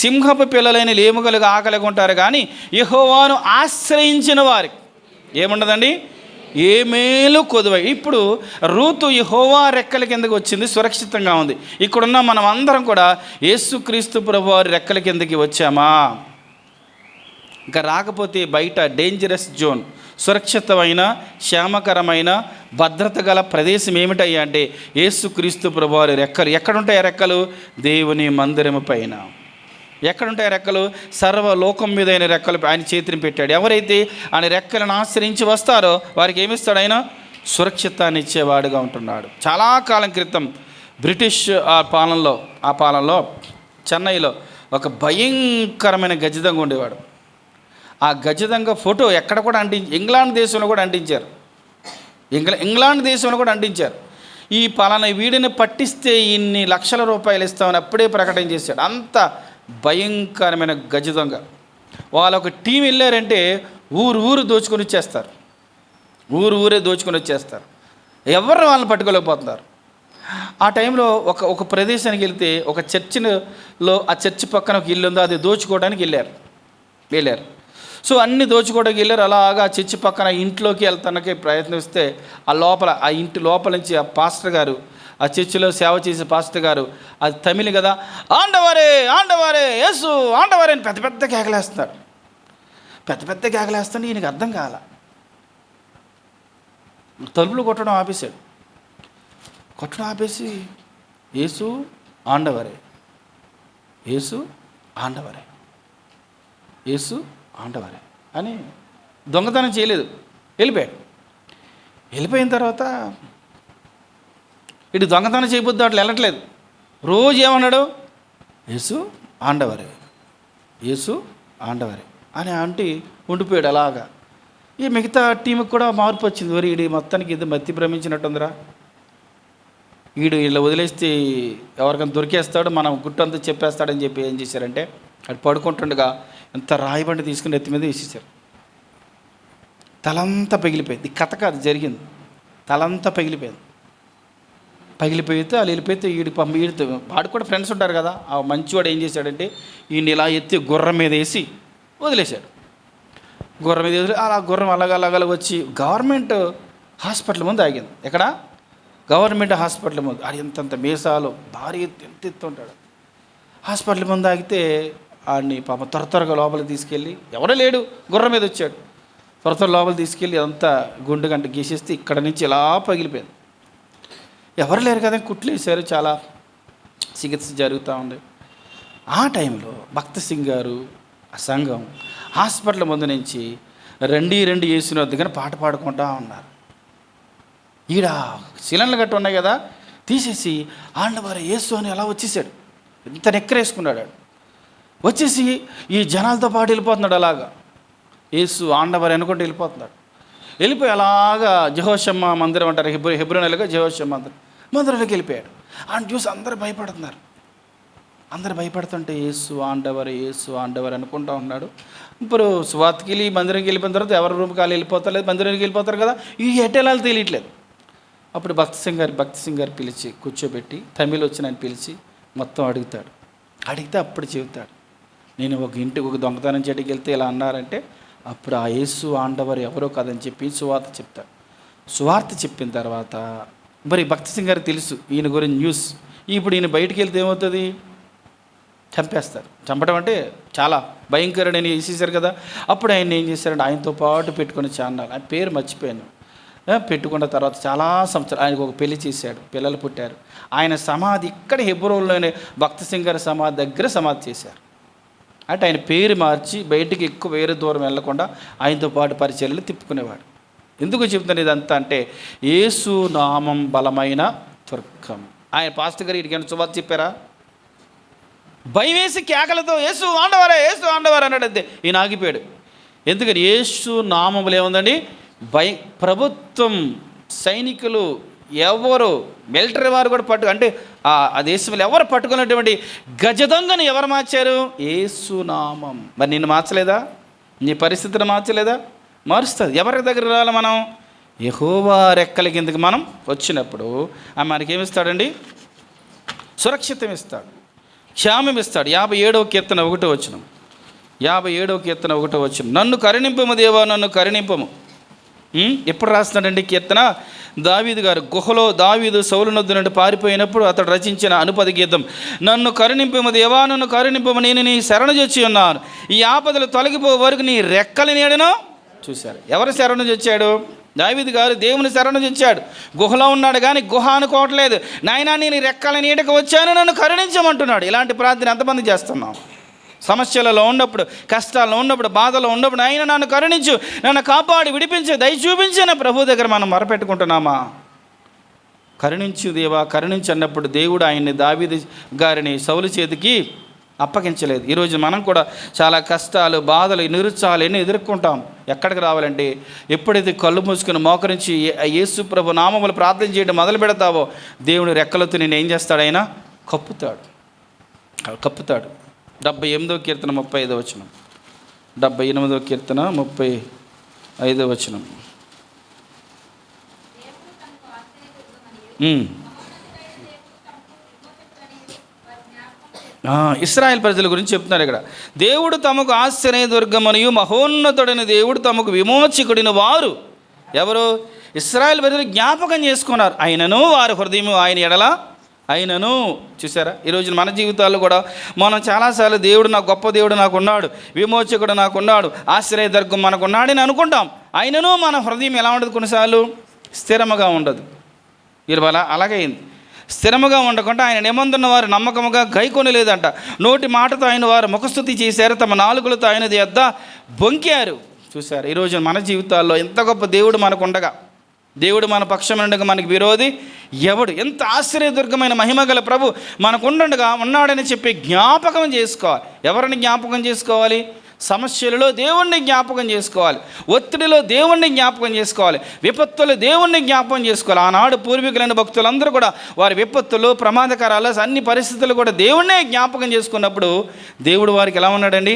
సింహపు పిల్లలైన లేముగలుగా ఆకలిగా ఉంటారు, కానీ యెహోవాను ఆశ్రయించిన వారికి ఏముండదండి? ఏ మేలు కొదువై. ఇప్పుడు రూతు యెహోవా రెక్కల కిందకి వచ్చింది, సురక్షితంగా ఉంది. ఇక్కడున్న మనం అందరం కూడా యేసుక్రీస్తు ప్రభు వారి రెక్కల కిందకి వచ్చామా? ఇంకా రాకపోతే బయట డేంజరస్ జోన్, సురక్షితమైన క్షేమకరమైన భద్రత గల ప్రదేశం ఏమిటయ్యా అంటే యేసుక్రీస్తు ప్రభువారి రెక్కలు. ఎక్కడుంటాయి రెక్కలు? దేవుని మందిరము పైన. ఎక్కడుంటాయి రెక్కలు? సర్వలోకం మీదైన రెక్కలు ఆయన చేతిని పెట్టాడు. ఎవరైతే ఆయన రెక్కలను ఆశ్రయించి వస్తారో వారికి ఏమిస్తాడు? ఆయన సురక్షితాన్ని ఇచ్చేవాడుగా ఉంటున్నాడు. చాలా కాలం క్రితం బ్రిటిష్ పాలనలో చెన్నైలో ఒక భయంకరమైన గజదొంగ ఉండేవాడు. ఆ గజదొంగ ఫోటో ఎక్కడ కూడా ఇంగ్లాండ్ దేశంలో కూడా అంటించారు. ఈ పలానా వీడిని పట్టిస్తే ఇన్ని లక్షల రూపాయలు ఇస్తామని అప్పుడే ప్రకటన చేశాడు. అంత భయంకరమైన గజదొంగ. వాళ్ళొక టీం వెళ్ళారంటే ఊరే దోచుకొని వచ్చేస్తారు. ఎవరు వాళ్ళని పట్టుకోలేకపోతున్నారు. ఆ టైంలో ఒక ప్రదేశానికి వెళ్తే ఒక చర్చిలో, ఆ చర్చి పక్కన ఒక ఇల్లు ఉందో అది దోచుకోవడానికి వెళ్ళారు. సో అన్ని దోచుకోవడానికి వెళ్ళారు. అలాగా ఆ చర్చి పక్కన ఇంట్లోకి వెళ్తానికి ప్రయత్నిస్తే ఆ ఇంటి లోపల నుంచి ఆ పాస్టర్ గారు, ఆ చర్చిలో సేవ చేసే పాస్టర్ గారు, అది తమిళ్ కదా, ఆండవారే ఆండవారే యేసు ఆండవారే అని పెద్ద పెద్ద కేకలేస్తున్నాడు. ఈయనకి అర్థం కాల. తలుపులు కొట్టడం ఆపేసి యేసు ఆండవరే, యేసు ఆండవరే, యేసు ఆండవరే అని దొంగతనం చేయలేదు, వెళ్ళిపోయిన తర్వాత ఇటు దొంగతనం చేయబోద్దు అట్లా వెళ్ళట్లేదు. రోజు ఏమన్నాడు? యేసు ఆండవరే, యేసు ఆండవరే అని ఆంటీ ఉండిపోయాడు. అలాగా ఈ మిగతా టీంకి కూడా మార్పు వచ్చింది. మరి వీడి మొత్తానికి ఇది మత్తి భ్రమించినట్టుందిరా, వీళ్ళు వదిలేస్తే ఎవరికైనా దొరికేస్తాడు, మనం గుట్టంతా చెప్పేస్తాడని చెప్పి ఏం చేశారంటే అటు పడుకుంటుండగా అంత రాయిబండి తీసుకుని ఎత్తి మీద వేసేసారు. తలంతా పగిలిపోయింది. కథ కాదు, జరిగింది. తలంతా పగిలిపోయింది. పగిలిపోయితే వాళ్ళు వెళ్ళిపోతే వీడితో వాడు కూడా ఫ్రెండ్స్ ఉంటారు కదా, ఆ మంచివాడు ఏం చేశాడంటే ఈయన ఇలా ఎత్తి గుర్రం మీద వేసి వదిలేశాడు. గుర్రం మీద వదిలే అలా గుర్రం అలాగ వచ్చి గవర్నమెంట్ హాస్పిటల్ ముందు ఆగింది. ఎక్కడ? గవర్నమెంట్ హాస్పిటల్ ముందు. అది ఎంతంత మీసాలు భారీ ఎంత ఉంటాడు. హాస్పిటల్ ముందు ఆగితే ఆడిని పాప త్వరగా లోపలికి తీసుకెళ్ళి, ఎవడో లేడు, గుర్రం మీద వచ్చాడు, త్వర లోపల తీసుకెళ్ళి అదంతా గుండు గంట గీసేస్తే ఇక్కడ నుంచి ఇలా పగిలిపోయింది. ఎవరు లేరు కదా, కుట్లు వేశారు, చాలా చికిత్స జరుగుతూ ఉంది. ఆ టైంలో భక్త సింగ్ గారు ఆ సంఘం హాస్పిటల్ ముందు నుంచి రండి యేసుని వద్దకు పాట పాడుకుంటూ ఉన్నారు. ఈడ శిలన్లు గట్టు ఉన్నాయి కదా, తీసేసి ఆండవారు యేసు అని అలా వచ్చేసాడు. ఇంత నెక్కరేసుకున్నాడు. వచ్చేసి ఈ జనాలతో పాటు వెళ్ళిపోతున్నాడు. అలాగా యేసు ఆండవారు అనుకుంటూ వెళ్ళిపోతున్నాడు. వెళ్ళిపోయి అలాగా జెహోషమ్మ మందిరం అంటారు, హెబ్రోనులుగా జెహోషమ్మ మందిరంలోకి వెళ్ళిపోయాడు. ఆయన చూసి అందరూ భయపడుతున్నారు. అందరు భయపడుతుంటే యేసు ఆండవర్ అనుకుంటూ ఉన్నాడు. ఇప్పుడు స్వాతికి వెళ్ళి మందిరంకి వెళ్ళిపోయిన తర్వాత ఎవరి రూమ్కి వాళ్ళు వెళ్ళిపోతారు, లేదు మందిరానికి వెళ్ళిపోతారు కదా, ఈ ఎట్టేలాలు తెలియట్లేదు. అప్పుడు భక్తి సింగ్ గారు పిలిచి కూర్చోబెట్టి, తమిళ్ వచ్చిన ఆయన పిలిచి మొత్తం అడుగుతాడు. అడిగితే అప్పుడు చెబుతాడు, నేను ఒక ఇంటికి ఒక దొంగతనం చేయడానికి వెళ్తే ఇలా అన్నారంటే అప్పుడు ఆ యేసు ఆండవర్ ఎవరో కాదని చెప్పి సువార్త చెప్తాడు. సువార్త చెప్పిన తర్వాత మరి భక్తి సింగ్ గారికి తెలుసు ఈయన గురించి న్యూస్. ఇప్పుడు ఈయన బయటికి వెళ్తే ఏమవుతుంది? చంపేస్తారు. చంపడం అంటే చాలా భయంకరుడని వేసేసారు కదా. అప్పుడు ఆయన ఏం చేశారంటే ఆయనతో పాటు పెట్టుకుని చాన్నాలు, ఆయన పేరు మర్చిపోయాను, పెట్టుకున్న తర్వాత చాలా సంవత్సరాలు ఆయనకు ఒక పెళ్లి చేశాడు, పిల్లలు పుట్టారు. ఆయన సమాధి ఇక్కడ హెబ్రోన్లోనే భక్తి సింగ్ గారి సమాధి దగ్గర సమాధి చేశారు. అంటే ఆయన పేరు మార్చి బయటికి ఎక్కువ వేరే దూరం వెళ్లకుండా ఆయనతో పాటు పరిచర్యలు తిప్పుకునేవాడు. ఎందుకు చెప్తాను ఇదంతా అంటే యేసు నామం బలమైన దుర్గం. ఆయన పాస్టర్ గారు ఇడికైనా సువార్త చెప్పారా? భయం వేసి కేకలతో యేసు ఆండవారా అన్నాడు. అంతే, ఈయన ఆగిపోయాడు. ఎందుకని? యేసు నామములు ఏముందండి? ప్రభుత్వం, సైనికులు ఎవరు, మిలిటరీ వారు కూడా అంటే ఆ దేశంలో ఎవరు పట్టుకున్నటువంటి గజదొంగని ఎవరు మార్చారు? యేసు నామం. మరి నిన్ను మార్చలేదా? నీ పరిస్థితిని మార్చలేదా? మారుస్తుంది. ఎవరి దగ్గర రావాలి మనం? యెహోవా రెక్కల కిందకి మనం వచ్చినప్పుడు మనకేమిస్తాడండి? సురక్షితం ఇస్తాడు, క్షేమం ఇస్తాడు. 57వ కీర్తన 1వ వచనం, 57వ కీర్తన 1వ వచనం, నన్ను కరుణింపము దేవా, నన్ను కరుణింపము. ఎప్పుడు రాస్తున్నాడండి కీర్తన? దావీదు గారు గుహలో దావీదు సౌలు నొద్దు నుండి పారిపోయినప్పుడు అతడు రచించిన అనుపద గీతం. నన్ను కరుణింపము దేవా, నన్ను కరుణింపము, నేను నీ శరణు చొచ్చి ఉన్నాను, ఈ ఆపదలు తొలగిపో వరకు నీ రెక్కల నీడను. చూశారు, ఎవరు శరణు చొచ్చాడు? దావీదు గారు దేవుని శరణు చొచ్చాడు. గుహలో ఉన్నాడు కానీ గుహ అనుకోవట్లేదు. నాయనా నేను రెక్కల నీడకు వచ్చాను, నన్ను కరుణించమంటున్నాడు. ఇలాంటి ప్రార్థన ఎంతమంది చేస్తున్నాం? సమస్యలలో ఉన్నప్పుడు, కష్టాల్లో ఉన్నప్పుడు, బాధలో ఉన్నప్పుడు ఆయన నన్ను కరుణించు, నన్ను కాపాడి విడిపించు, దయ చూపించిన ప్రభు దగ్గర మనం మొరపెట్టుకుంటున్నామా? కరుణించు దేవా, కరుణించు అన్నప్పుడు దేవుడు ఆయన్ని దావీదు గారిని సౌలు చేతికి అప్పగించలేదు. ఈరోజు మనం కూడా చాలా కష్టాలు, బాధలు, నిరుత్సాహాలు ఎన్ని ఎదుర్కొంటాం. ఎక్కడికి రావాలంటే ఎప్పుడైతే కళ్ళు మూసుకుని మోకరించి యేసు ప్రభు నామములు ప్రార్థన చేయడం మొదలు పెడతావో దేవుని రెక్కలతో నేను ఏం చేస్తాడు? ఆయన కప్పుతాడు. 78వ కీర్తన 35వ వచనం, 78వ కీర్తన 35వ వచనం. ఇశ్రాయేల్ ప్రజల గురించి చెప్తున్నారు ఇక్కడ. దేవుడు తమకు ఆశ్రయ దుర్గమనియు మహోన్నతుడైన దేవుడు తమకు విమోచకుడిన వారు ఎవరు? ఇశ్రాయేల్ ప్రజలు జ్ఞాపకం చేసుకున్నారు. ఆయనను వారి హృదయం ఆయన ఎడల అయినను. చూసారా, ఈరోజు మన జీవితాల్లో కూడా మనం చాలాసార్లు దేవుడు నాకు గొప్ప దేవుడు నాకున్నాడు, విమోచకుడు నాకున్నాడు, ఆశ్రయ దుర్గం మనకున్నాడని అనుకుంటాం. ఆయనను మన హృదయం ఎలా ఉండదు? కొన్నిసార్లు స్థిరముగా ఉండదు. ఇరవై అలాగే అయింది. స్థిరముగా ఉండకుండా ఆయన నిబంధన వారు నమ్మకముగా గైకొని లేదంట. నోటి మాటతో ఆయన వారు ముఖస్తుతి చేశారు, తమ నాలుగులతో ఆయనది యొద్ద బొంకారు. చూశారు, ఈరోజు మన జీవితాల్లో ఎంత గొప్ప దేవుడు మనకు ఉండగా, దేవుడు మన పక్షం ఉండగా మనకి విరోధి ఎవడు? ఎంత ఆశ్చర్యదుర్గమైన మహిమగల ప్రభు మనకు ఉండగా ఉన్నాడని చెప్పి జ్ఞాపకం చేసుకోవాలి. ఎవరిని జ్ఞాపకం చేసుకోవాలి? సమస్యలలో దేవుణ్ణి జ్ఞాపకం చేసుకోవాలి, ఒత్తిడిలో దేవుణ్ణి జ్ఞాపకం చేసుకోవాలి, విపత్తులు దేవుణ్ణి జ్ఞాపకం చేసుకోవాలి. ఆనాడు పూర్వీకులైన భక్తులందరూ కూడా వారి విపత్తులు, ప్రమాదకరాలు, అన్ని పరిస్థితులు కూడా దేవుణ్ణే జ్ఞాపకం చేసుకున్నప్పుడు దేవుడు వారికి ఎలా ఉన్నాడండి?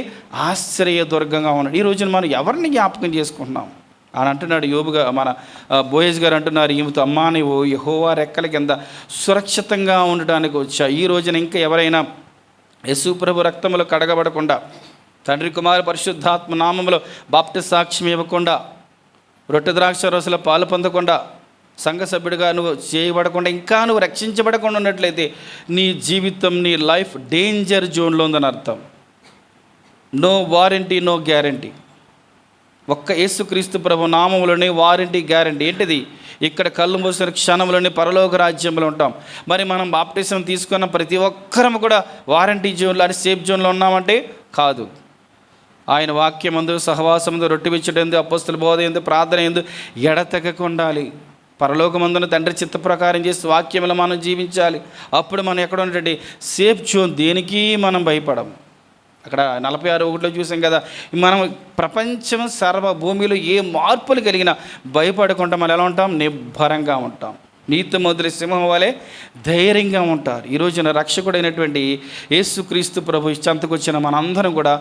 ఆశ్చర్యదుర్గంగా ఉన్నాడు. ఈ రోజున మనం ఎవరిని జ్ఞాపకం చేసుకుంటున్నాం అని అంటున్నాడు యోబుగా. మన బోయజ్ గారు అంటున్నారు, ఈమెతో అమ్మా నీవు యెహోవా రెక్కల కింద సురక్షితంగా ఉండడానికి వచ్చా. ఈ రోజున ఇంకా ఎవరైనా యేసు ప్రభు రక్తములో కడగబడకుండా, తండ్రి కుమార పరిశుద్ధాత్మ నామములో బాప్టిస్ట్ సాక్ష్యం ఇవ్వకుండా, రొట్టె ద్రాక్ష రసంలో పాలు పొందకుండా, సంఘ సభ్యుడిగా నువ్వు చేయబడకుండా, ఇంకా నువ్వు రక్షించబడకుండా ఉన్నట్లయితే నీ జీవితం, నీ లైఫ్ డేంజర్ జోన్లో ఉందని అర్థం. No warranty, no guarantee. ఒక్క యేసుక్రీస్తు ప్రభు నామములోనే వారంటీ, గ్యారంటీ. ఏంటిది? ఇక్కడ కళ్ళు మూసిన క్షణంలోనే పరలోక రాజ్యంలో ఉంటాం. మరి మనం బాప్టిజం తీసుకున్న ప్రతి ఒక్కరం కూడా వారంటీ జోన్లో అని సేఫ్ జోన్లో ఉన్నామంటే కాదు. ఆయన వాక్యమందు, సహవాసమందు, రొట్టె విచ్చడందు, అపొస్తల బోధ ఎందు, ప్రార్థన ఎందు ఎడతెగక ఉండాలి. పరలోకమందున తండ్రి చిత్త ప్రకారం చేసి వాక్యంలో మనం జీవించాలి. అప్పుడు మనం ఎక్కడ ఉన్నటువంటి సేఫ్ జోన్. దేనికి మనం భయపడం. అక్కడ 46:1 చూసాం కదా, మనం ప్రపంచం సర్వ భూమిలో ఏ మార్పులు కలిగినా భయపడకుండా మనం ఎలా ఉంటాం? నిబ్బరంగా ఉంటాం. నీతిమంతుల సింహం వలె ధైర్యంగా ఉంటారు. ఈ రోజున రక్షకుడైనటువంటి యేసుక్రీస్తు ప్రభు చెంతకు వచ్చిన మనందరం కూడా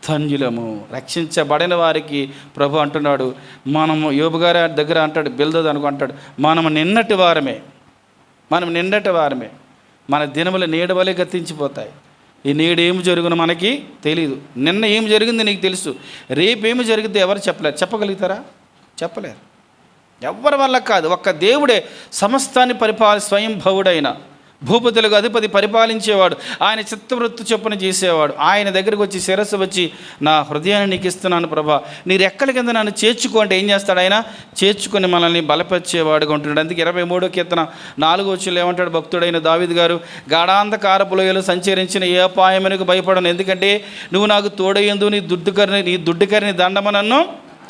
ధన్యులము. రక్షించబడిన వారికి ప్రభు అంటున్నాడు, మనము యోబు గారి దగ్గర అంటాడు, బిల్దదు అనుకుంటాడు, మనం నిన్నటి వారమే, మన దినములు నీడ వలె గతించిపోతాయి. ఈ నేడు ఏమి జరుగునో మనకి తెలియదు. నిన్న ఏమి జరిగింది నీకు తెలుసు, రేపు ఏమి జరిగితే ఎవరు చెప్పలేరు. చెప్పగలుగుతారా? చెప్పలేరు. ఎవరి వల్ల కాదు. ఒక్క దేవుడే సమస్తాన్ని స్వయంభవుడైన భూపతులకు అధిపతి, పరిపాలించేవాడు, ఆయన చిత్తవృత్తి చొప్పున చేసేవాడు. ఆయన దగ్గరికి వచ్చి శిరస్సు వచ్చి, నా హృదయాన్ని నీకు ఇస్తున్నాను ప్రభా, నీ రెక్కల కింద నన్ను చేర్చుకో అంటే ఏం చేస్తాడు? ఆయన చేర్చుకొని మనల్ని బలపరిచేవాడుగా ఉంటున్నాడు. అందుకే 23వ కీర్తన 4వ వచనంలో ఏమంటాడు భక్తుడైన దావీదు గారు? గాఢాంధకారపు లోయలో సంచరించిన ఏ అపాయమునకు భయపడను, ఎందుకంటే నువ్వు నాకు తోడయ్యందు, నీ దుడ్డుకరిని దండమనన్ను.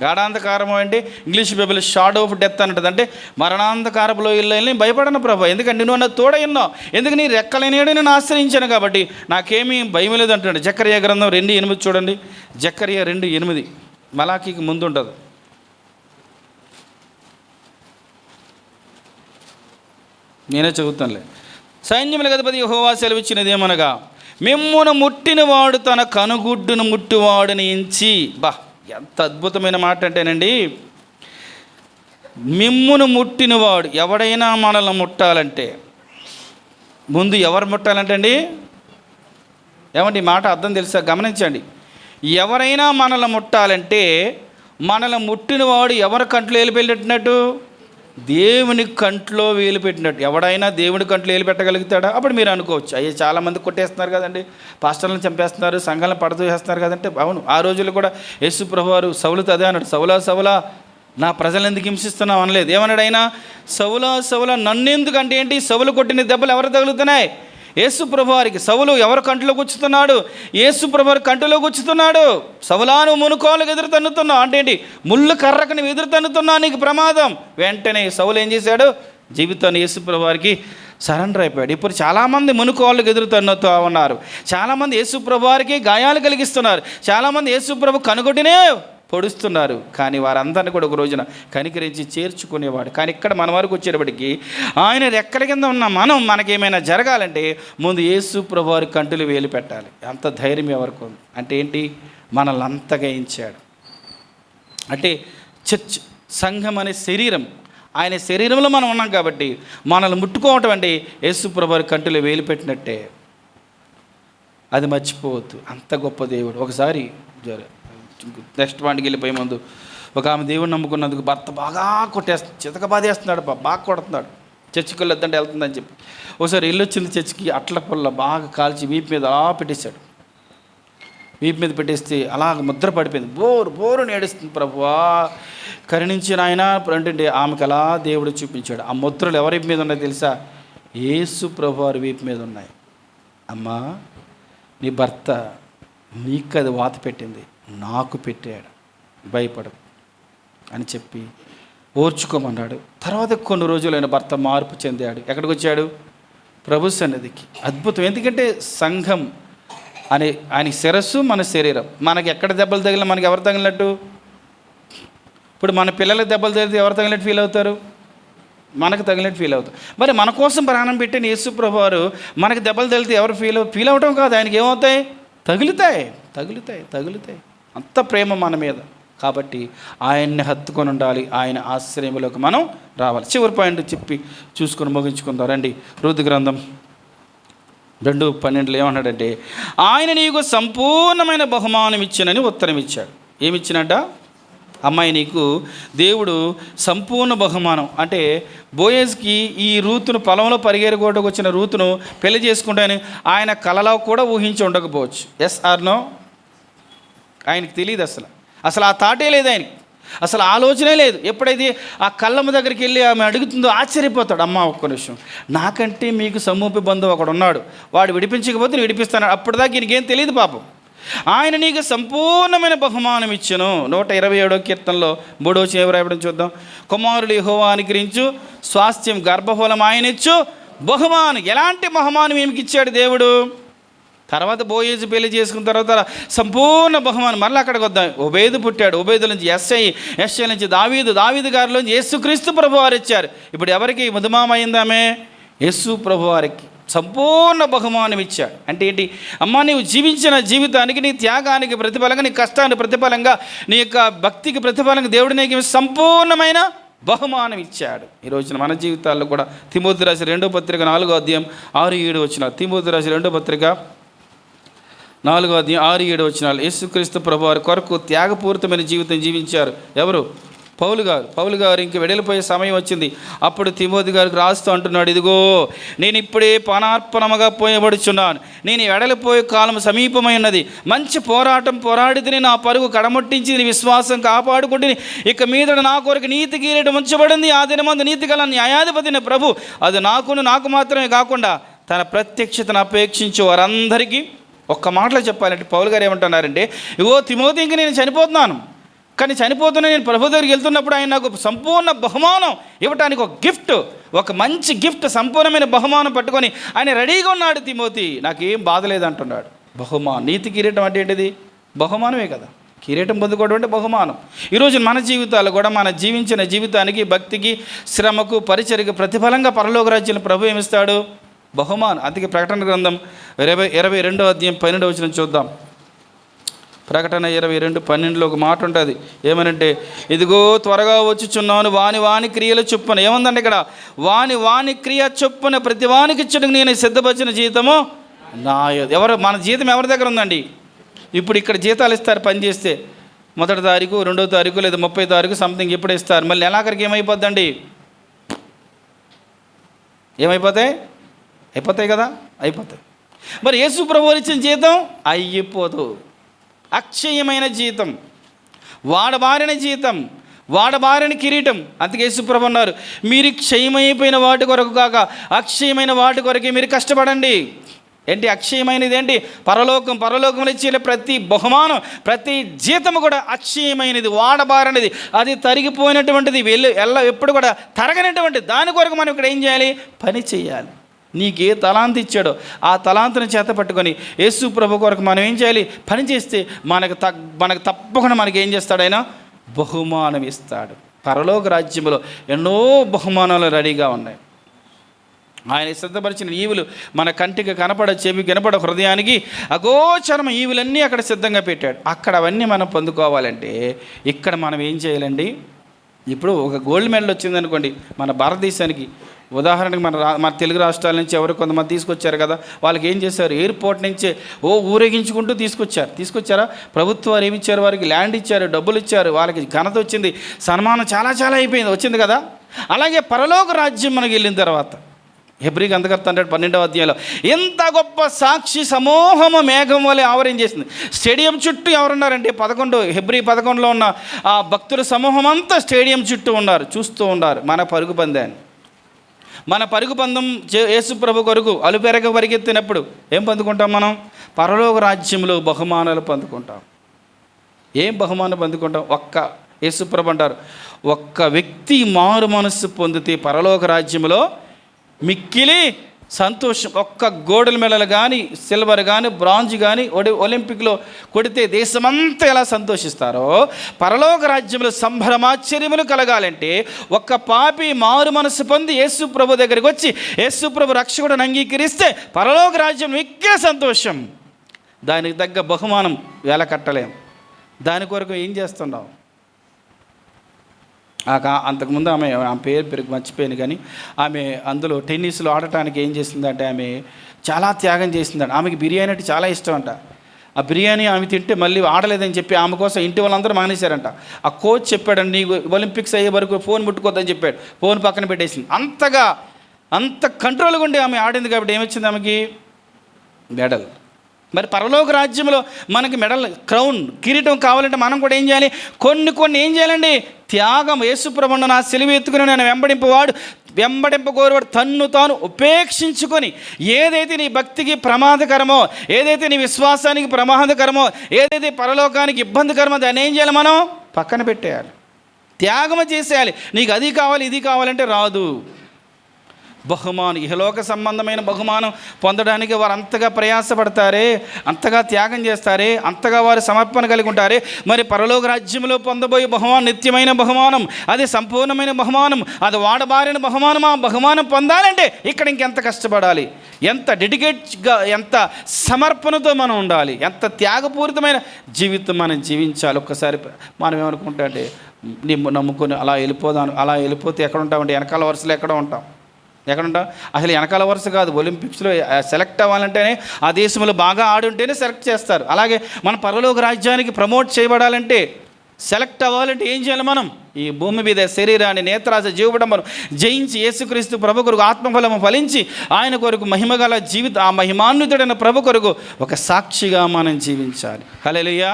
గాఢాంధకారము అంటే English Bible shadow of death అంటుంది. అంటే మరణాంధకారపులో ఇల్లు భయపడను ప్రభు, ఎందుకంటే నువ్వు నాకు తోడయ్యున్నావు, ఎందుకు నీ రెక్కలనేడు నేను ఆశ్రయించాను కాబట్టి నాకేమీ భయం లేదు అంటున్నాడు. జకర్యా గ్రంథం 2:8 చూడండి. జకర్యా 2:8 మలాకీకి ముందు ఉంటుంది. నేనే చదువుతానులే. సైన్యములకు అధిపతి యెహోవా సెలవిచ్చినది ఏమనగా, మిమ్మును ముట్టినవాడు తన కనుగుడ్డును ముట్టివాడుని ఎంచి. ఎంత అద్భుతమైన మాట అంటేనండి, మిమ్మును ముట్టినవాడు. ఎవడైనా మనల్ని ముట్టాలంటే ముందు ఎవరు ముట్టాలంటే అండి? ఏమండి మాట అర్థం తెలుసా? గమనించండి. ఎవరైనా మనల్ని ముట్టాలంటే మనల్ని ముట్టినవాడు ఎవరి కంట్లో వేలు పెట్టినట్టు? దేవుని కంట్లో వేలు పెట్టినట్టు. ఎవడైనా దేవుని కంట్లో వేలు పెట్టగలుగుతాడా? అప్పుడు మీరు అనుకోవచ్చు, అయ్యే చాలామంది కొట్టేస్తున్నారు కదండి, పాస్టర్లను చంపేస్తున్నారు, సంఘాలను పడతూ చేస్తున్నారు కదంటే. అవును, ఆ రోజుల్లో కూడా యేసు ప్రభు వారు సౌలుతో అదే అన్నాడు, సౌలా నా ప్రజలను ఎందుకు హింసిస్తున్నావు అనలేదు. ఏమన్నాడు ఆయన? సౌలా నన్నెందుకు అంటే ఏంటి? సౌలు కొట్టిన దెబ్బలు ఎవరు తగులుతున్నాయి? యేసు ప్రభు వారికి. సౌలు ఎవరు కంటిలో గుచ్చుతున్నాడు? యేసు ప్రభు వారి కంటిలో గుచ్చుతున్నాడు. సౌలాను మునుకోలకు ఎదురు తన్నుతున్నావు అంటే ఏంటి? ముళ్ళు కర్రకు నువ్వు ఎదురు తన్నుతున్నావు, నీకు ప్రమాదం. వెంటనే సౌలు ఏం చేశాడు? జీవితాన్ని యేసు ప్రభు వారికి సరెండర్ అయిపోయాడు. ఇప్పుడు చాలామంది మునుకోళ్ళకు ఎదురు తన్నుతూ ఉన్నారు. చాలామంది యేసు ప్రభు వారికి గాయాలు కలిగిస్తున్నారు. చాలామంది యేసు ప్రభు కనుగొట్టినే పొడుస్తున్నారు. కానీ వారందరినీ కూడా ఒక రోజున కనికరించి చేర్చుకునేవాడు. కానీ ఇక్కడ మన వరకు వచ్చేటప్పటికి ఆయన రెక్కల కింద ఉన్న మనకేమైనా జరగాలంటే ముందు యేసు ప్రభు వారి కంటిలో వేలు పెట్టాలి. అంత ధైర్యం ఎవరికి ఉంది అంటే ఏంటి? మనల్ని అంతగా ఇచ్చాడు. అంటే చర్చ్, సంఘం అనే శరీరం, ఆయన శరీరంలో మనం ఉన్నాం కాబట్టి మనల్ని ముట్టుకోవటం అంటే యేసు ప్రభు వారి కంటిలో వేలు పెట్టినట్టే. అది మర్చిపోవద్దు. అంత గొప్ప దేవుడు. ఒకసారి నెక్స్ట్ పాయింట్కి వెళ్ళిపోయే ముందు, ఒక ఆమె దేవుడిని నమ్ముకున్నందుకు భర్త బాగా చితక బాధేస్తున్నాడు, బాగా కొడుతున్నాడు. చర్చికి వెళ్ళొద్దంటే వెళ్తుందని చెప్పి ఒకసారి వెళ్ళొచ్చింది చర్చికి. అట్ల పుల్ల బాగా కాల్చి వీపు మీద అలా పెట్టేశాడు. వీపు మీద పెట్టేస్తే అలా ముద్ర పడిపోయింది. బోరు నేడుస్తుంది. ప్రభువా కరుణించిన ఆయన అంటే ఆమెకు అలా దేవుడు చూపించాడు. ఆ ముద్రలు ఎవరి వీపు మీద ఉన్నాయి తెలుసా? యేసు ప్రభు వారి వీపు మీద ఉన్నాయి. అమ్మా, నీ భర్త నీకు అది వాత పెట్టింది, నాకు పెట్టాడు, భయపడు అని చెప్పి ఓర్చుకోమన్నాడు. తర్వాత కొన్ని రోజులైన భర్త మార్పు చెందాడు. ఎక్కడికి వచ్చాడు? ప్రభు సన్నిధికి. అద్భుతం. ఎందుకంటే సంఘం ఆయన శిరస్సు, మన శరీరం. మనకి ఎక్కడ దెబ్బలు తగిలిన మనకి ఎవరు తగిలినట్టు? ఇప్పుడు మన పిల్లలకు దెబ్బలు తగిలితే ఎవరు తగిలినట్టు ఫీల్ అవుతారు? మనకు తగిలినట్టు ఫీల్ అవుతారు. మరి మన కోసం ప్రాణం పెట్టిన యేసు ప్రభువారు మనకు దెబ్బలు తగిలితే ఎవరు ఫీల్ అవటం కాదు, ఆయనకి ఏమవుతాయి? తగులుతాయి. అంత ప్రేమ మన మీద. కాబట్టి ఆయన్ని హత్తుకొని ఉండాలి, ఆయన ఆశ్రయంలోకి మనం రావాలి. చివరి పాయింట్ చెప్పి చూసుకొని ముగించుకుందాం రండి. రూతు గ్రంథం 2:12 ఏమన్నాడంటే, ఆయన నీకు సంపూర్ణమైన బహుమానం ఇచ్చినని ఉత్తరం ఇచ్చాడు. ఏమిచ్చినట్ట? అమ్మాయి, నీకు దేవుడు సంపూర్ణ బహుమానం అంటే బోయేజ్కి ఈ రూతును పొలంలో పరిగెరగొట్టకు వచ్చిన రూతును పెళ్లి చేసుకుంటానని ఆయన కలలో కూడా ఊహించి ఉండకపోవచ్చు. Yes or no? ఆయనకి తెలియదు, అసలు ఆ థాటే లేదు ఆయనకి, అసలు ఆలోచనే లేదు. ఎప్పుడైతే ఆ కళ్ళమ్మ దగ్గరికి వెళ్ళి ఆమె అడుగుతుందో ఆశ్చర్యపోతాడు. అమ్మ ఒక్క నిమిషం, నాకంటే మీకు సమూపి బంధువు ఒకడు ఉన్నాడు, వాడు విడిపించకపోతే నేను విడిపిస్తాను. అప్పటిదాకా ఈయనకేం తెలియదు పాపం. ఆయన నీకు సంపూర్ణమైన బహుమానం ఇచ్చెను. 127వ కీర్తనలో 3వ వచనం రాయబడి చూద్దాం. కుమారుడు యెహోవా అనుగ్రహించు స్వాస్థ్యం, గర్భఫలం ఆయన ఇచ్చు బహుమానం. ఎలాంటి బహుమానం ఈమెకి ఇచ్చాడు దేవుడు? తర్వాత బోయేజు పెళ్లి చేసుకున్న తర్వాత సంపూర్ణ బహుమానం. మళ్ళీ అక్కడికి వద్దాం. ఒబేదు పుట్టాడు, ఒబేదు నుంచి ఎస్ఐ నుంచి దావీదు గారిలోంచి యేసుక్రీస్తు ప్రభువారు ఇచ్చారు. ఇప్పుడు ఎవరికి మధుమామ అయిందామే? యేసు ప్రభువారికి సంపూర్ణ బహుమానం ఇచ్చాడు. అంటే ఏంటి? అమ్మ, నీవు జీవించిన జీవితానికి, నీ త్యాగానికి ప్రతిఫలంగా, నీ కష్టానికి ప్రతిఫలంగా, నీ యొక్క భక్తికి ప్రతిఫలంగా దేవుడు నీకు సంపూర్ణమైన బహుమానం ఇచ్చాడు. ఈ రోజున మన జీవితాల్లో కూడా తిమోతి రాసిన 2వ పత్రిక 4వ అధ్యాయం 6-7 వచనాలు. తిమోతి రాసిన 2వ పత్రిక 4వ అధ్యాయం 6-7 వచనాలు. యేసుక్రీస్తు ప్రభువారి కొరకు త్యాగపూరితమైన జీవితం జీవించారు. ఎవరు? పౌలు గారు ఇంక వెడలిపోయే సమయం వచ్చింది. అప్పుడు తిమోతి గారికి రాస్తూ అంటున్నాడు, ఇదిగో నేను ఇప్పుడే పానార్పణముగా పోయబడుచున్నాను, నేను వెడలిపోయే కాలం సమీపమై ఉన్నది, మంచి పోరాటం పోరాడితే నా పరుగు కడముట్టించి నీ విశ్వాసం కాపాడుకుంటే ఇక మీద నా కొరకు నీతి కిరీటం ఉంచబడింది. ఆ దినమందు నీతి గల న్యాయాధిపతిని ప్రభు అది నాకు మాత్రమే కాకుండా తన ప్రత్యక్షతను అపేక్షించే వారందరికీ. ఒక్క మాటలో చెప్పాలంటే పౌలు గారు ఏమంటున్నారంటే, ఇగో తిమోతి, ఇంక నేను చనిపోతున్నాను, కానీ చనిపోతున్నా నేను ప్రభు దగ్గరికి వెళ్తున్నప్పుడు ఆయన నాకు సంపూర్ణ బహుమానం ఇవ్వటానికి ఒక గిఫ్ట్, ఒక మంచి గిఫ్ట్, సంపూర్ణమైన బహుమానం పట్టుకొని ఆయన రెడీగా ఉన్నాడు. తిమోతి, నాకేం బాధ లేదంటున్నాడు. బహుమానం. నీతి కిరీటం అంటే ఏంటిది? బహుమానమే కదా. కిరీటం పొందుకోవడం అంటే బహుమానం. ఈరోజు మన జీవితాలు కూడా మన జీవించిన జీవితానికి, భక్తికి, శ్రమకు, పరిచర్యకు ప్రతిఫలంగా పరలోక రాజ్యం ప్రభు ఏమిస్తాడు? బహుమానం. అందుకే ప్రకటన గ్రంథం 22వ అధ్యాయం 12వ వచనం చూద్దాం. ప్రకటన 22:12 ఒక మాట ఉంటుంది. ఏమనంటే, ఇదిగో త్వరగా వచ్చుచున్నాను, వాని క్రియల చొప్పున. ఏముందండి ఇక్కడ? వాని క్రియ చొప్పున ప్రతి వానికి ఇచ్చడానికి నేను సిద్ధపరిచిన జీతము నా. మన జీతం ఎవరి దగ్గర ఉందండి? ఇప్పుడు ఇక్కడ జీతాలు ఇస్తారు పని చేస్తే. 1వ తారీఖు, 2వ తారీఖు లేదా 30వ తారీఖు సంథింగ్ ఎప్పుడు ఇస్తారు. మళ్ళీ నెలాఖరికి ఏమైపోద్దండి? అయిపోతాయి కదా, అయిపోతాయి. మరి యేసు ప్రభువు ఇచ్చిన జీతం అయిపోదు. అక్షయమైన జీతం, వాడబారిన జీతం, వాడబారిన కిరీటం. అందుకే యేసు ప్రభువు అన్నారు, మీరు క్షయమైపోయిన వాటి కొరకు కాక అక్షయమైన వాటి కొరకే మీరు కష్టపడండి. ఏంటి అక్షయమైనది? ఏంటి? పరలోకంలో ఇచ్చే ప్రతి బహుమానం, ప్రతి జీతము కూడా అక్షయమైనది, వాడబారినది, అది తరిగిపోయినటువంటిది, ఎప్పుడు కూడా తరగనటువంటిది. దాని కొరకు మనం ఇక్కడ ఏం చేయాలి? పని చేయాలి. నీకే తలాంత ఇచ్చాడో ఆ తలాంతను చేత పట్టుకొని యేసు ప్రభు కొరకు మనం ఏం చేయాలి? పని చేస్తే మనకు తప్పకుండా మనకి ఏం చేస్తాడు? ఆయన బహుమానం ఇస్తాడు. పరలోక రాజ్యంలో ఎన్నో బహుమానాలు రెడీగా ఉన్నాయి. ఆయన సిద్ధపరిచిన ఈవులు మన కంటికి కనపడ, చెవి కనపడ, హృదయానికి అగోచరమ ఈవులన్నీ అక్కడ సిద్ధంగా పెట్టాడు. అక్కడ అవన్నీ మనం పొందుకోవాలంటే ఇక్కడ మనం ఏం చేయాలండి? ఇప్పుడు ఒక గోల్డ్ మెడల్ వచ్చిందనుకోండి మన భారతదేశానికి, ఉదాహరణకి మన తెలుగు రాష్ట్రాల నుంచి ఎవరు కొంతమంది తీసుకొచ్చారు కదా, వాళ్ళకి ఏం చేశారు? ఎయిర్పోర్ట్ నుంచే ఊరేగించుకుంటూ తీసుకొచ్చారా? ప్రభుత్వాలు ఏమి ఇచ్చారు? వారికి ల్యాండ్ ఇచ్చారు, డబ్బులు ఇచ్చారు, వాళ్ళకి ఘనత వచ్చింది, సన్మానం చాలా అయిపోయింది, వచ్చింది కదా. అలాగే పరలోక రాజ్యం మనకి వెళ్ళిన తర్వాత హెబ్రీ గ్రంథకర్త అంటాడు 12వ అధ్యాయంలో, ఎంత గొప్ప సాక్షి సమూహము మేఘం వలె ఆవరించేసింది. స్టేడియం చుట్టూ ఎవరున్నారంటే 11 హెబ్రీ 11లో ఉన్న ఆ భక్తుల సమూహం అంతా స్టేడియం చుట్టూ ఉన్నారు, చూస్తూ ఉన్నారు మన పరుగు పందాన్ని. మన పరుగు పందం యేసు ప్రభు కొరకు అలుపెరగ పరిగెత్తినప్పుడు ఏం పొందుకుంటాం మనం? పరలోక రాజ్యంలో బహుమానాలు పొందుకుంటాం. ఏం బహుమానం పొందుకుంటాం? యేసు ప్రభు అంటారు, ఒక్క వ్యక్తి మారు మనస్సు పొందితే పరలోక రాజ్యంలో మిక్కిలి సంతోషం. ఒక్క గోల్డ్ మెడల్ కానీ, సిల్వర్ కానీ, బ్రాంజ్ కానీ ఒలింపిక్లో కొడితే దేశమంతా ఎలా సంతోషిస్తారో, పరలోక రాజ్యంలో సంభ్రమాశ్చర్యములు కలగాలంటే ఒక్క పాపి మారు మనసు పొంది యేసు ప్రభు దగ్గరికి వచ్చి యేసు ప్రభు రక్షకుడిని అంగీకరిస్తే పరలోక రాజ్యం మిక్కిలి సంతోషం. దానికి తగ్గ బహుమానం వేల కట్టలేం. దాని కొరకు ఏం చేస్తున్నావు? అంతకుముందు ఆమె పేరు మర్చిపోయాను, కానీ ఆమె అందులో టెన్నిస్లో ఆడటానికి ఏం చేసిందంటే ఆమె చాలా త్యాగం చేసిందంట. ఆమెకి బిర్యానీ అంటే చాలా ఇష్టం అంట. ఆ బిర్యానీ ఆమె తింటే మళ్ళీ ఆడలేదని చెప్పి ఆమె కోసం ఇంటి వాళ్ళందరూ మానేశారంట. ఆ కోచ్ చెప్పాడండి, నీకు ఒలింపిక్స్ అయ్యే వరకు ఫోన్ ముట్టుకోద్దని చెప్పాడు. ఫోన్ పక్కన పెట్టేసింది. అంత కంట్రోల్గా ఉండి ఆమె ఆడింది కాబట్టి ఏమొచ్చింది ఆమెకి? మెడల్. మరి పరలోక రాజ్యంలో మనకి మెడల్, క్రౌన్, కిరీటం కావాలంటే మనం కూడా ఏం చేయాలి? కొన్ని ఏం చేయాలండి? త్యాగం. యేసుప్రభువును నా సిలువ ఎత్తుకుని నేను వెంబడింపగోరువాడు తన్ను తాను ఉపేక్షించుకొని, ఏదైతే నీ భక్తికి ప్రమాదకరమో, ఏదైతే నీ విశ్వాసానికి ప్రమాదకరమో, ఏదైతే పరలోకానికి ఇబ్బందికరమో దాన్ని ఏం చేయాలి? మనం పక్కన పెట్టేయాలి, త్యాగం చేసేయాలి. నీకు అది కావాలి ఇది కావాలంటే రాదు. బహుమానం, ఇహలోక సంబంధమైన బహుమానం పొందడానికి వారు అంతగా ప్రయాసపడతారే, అంతగా త్యాగం చేస్తారే, అంతగా వారు సమర్పణ కలిగి ఉంటారే. మరి పరలోక రాజ్యంలో పొందబోయే బహుమానం నిత్యమైన బహుమానం, అది సంపూర్ణమైన బహుమానం, అది వాడబారిన బహుమానం. ఆ బహుమానం పొందాలంటే ఇక్కడ ఇంకెంత కష్టపడాలి, ఎంత డెడికేట్గా, ఎంత సమర్పణతో మనం ఉండాలి, ఎంత త్యాగపూరితమైన జీవితం మనం జీవించాలి. ఒక్కసారి మనం ఏమనుకుంటా అంటే నమ్ముకొని అలా వెళ్ళిపోతే ఎక్కడ ఉంటామంటే వెనకాల వరుసలో ఎక్కడ ఉంటాం. అసలు వెనకాల వరుస కాదు. ఒలింపిక్స్లో సెలెక్ట్ అవ్వాలంటేనే ఆ దేశంలో బాగా ఆడుంటేనే సెలెక్ట్ చేస్తారు. అలాగే మన పరలోక రాజ్యానికి ప్రమోట్ చేయబడాలంటే, సెలెక్ట్ అవ్వాలంటే ఏం చేయాలి? మనం ఈ భూమి మీద శరీరాన్ని, నేత్రాస, జీవబడంబను జయించి యేసుక్రీస్తు ప్రభు కొరకు ఆత్మఫలము ఫలించి ఆయన కొరకు మహిమగల ఆ మహిమాన్వితుడైన ప్రభు కొరకు ఒక సాక్షిగా మనం జీవించాలి. హల్లెలూయా,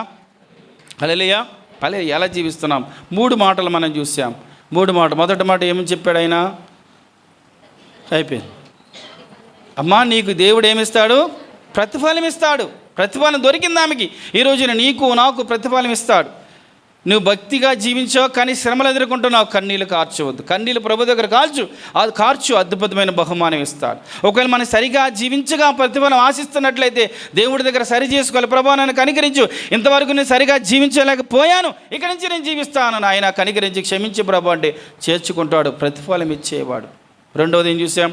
హల్లెలూయా, హల్లెలూయా. ఎలా జీవిస్తున్నాం? 3 మాటలు మనం చూసాం. 3 మాటలు. మొదటి మాట ఏమని చెప్పాడు ఆయన? అయిపోయింది. అమ్మా, నీకు దేవుడు ఏమిస్తాడు? ప్రతిఫలం ఇస్తాడు. ప్రతిఫలం దొరికింది ఆమెకి. ఈరోజున నీకు నాకు ప్రతిఫలం ఇస్తాడు. నువ్వు భక్తిగా జీవించావు, కానీ శ్రమలు ఎదుర్కొంటున్నావు, కన్నీళ్ళు కార్చవద్దు. కన్నీళ్ళు ప్రభు దగ్గర కార్చు, అద్భుతమైన బహుమానం ఇస్తాడు. ఒకవేళ మనం సరిగా జీవించగా ప్రతిఫలం ఆశిస్తున్నట్లయితే దేవుడి దగ్గర సరి చేసుకోవాలి. ప్రభు నన్ను కనికరించు, ఇంతవరకు నేను సరిగా జీవించలేకపోయాను, ఇక్కడి నుంచి నేను జీవిస్తాను, ఆయన కనికరించి క్షమించి ప్రభు అంటే చేర్చుకుంటాడు, ప్రతిఫలం ఇచ్చేవాడు. రెండవది ఏం చూసాం?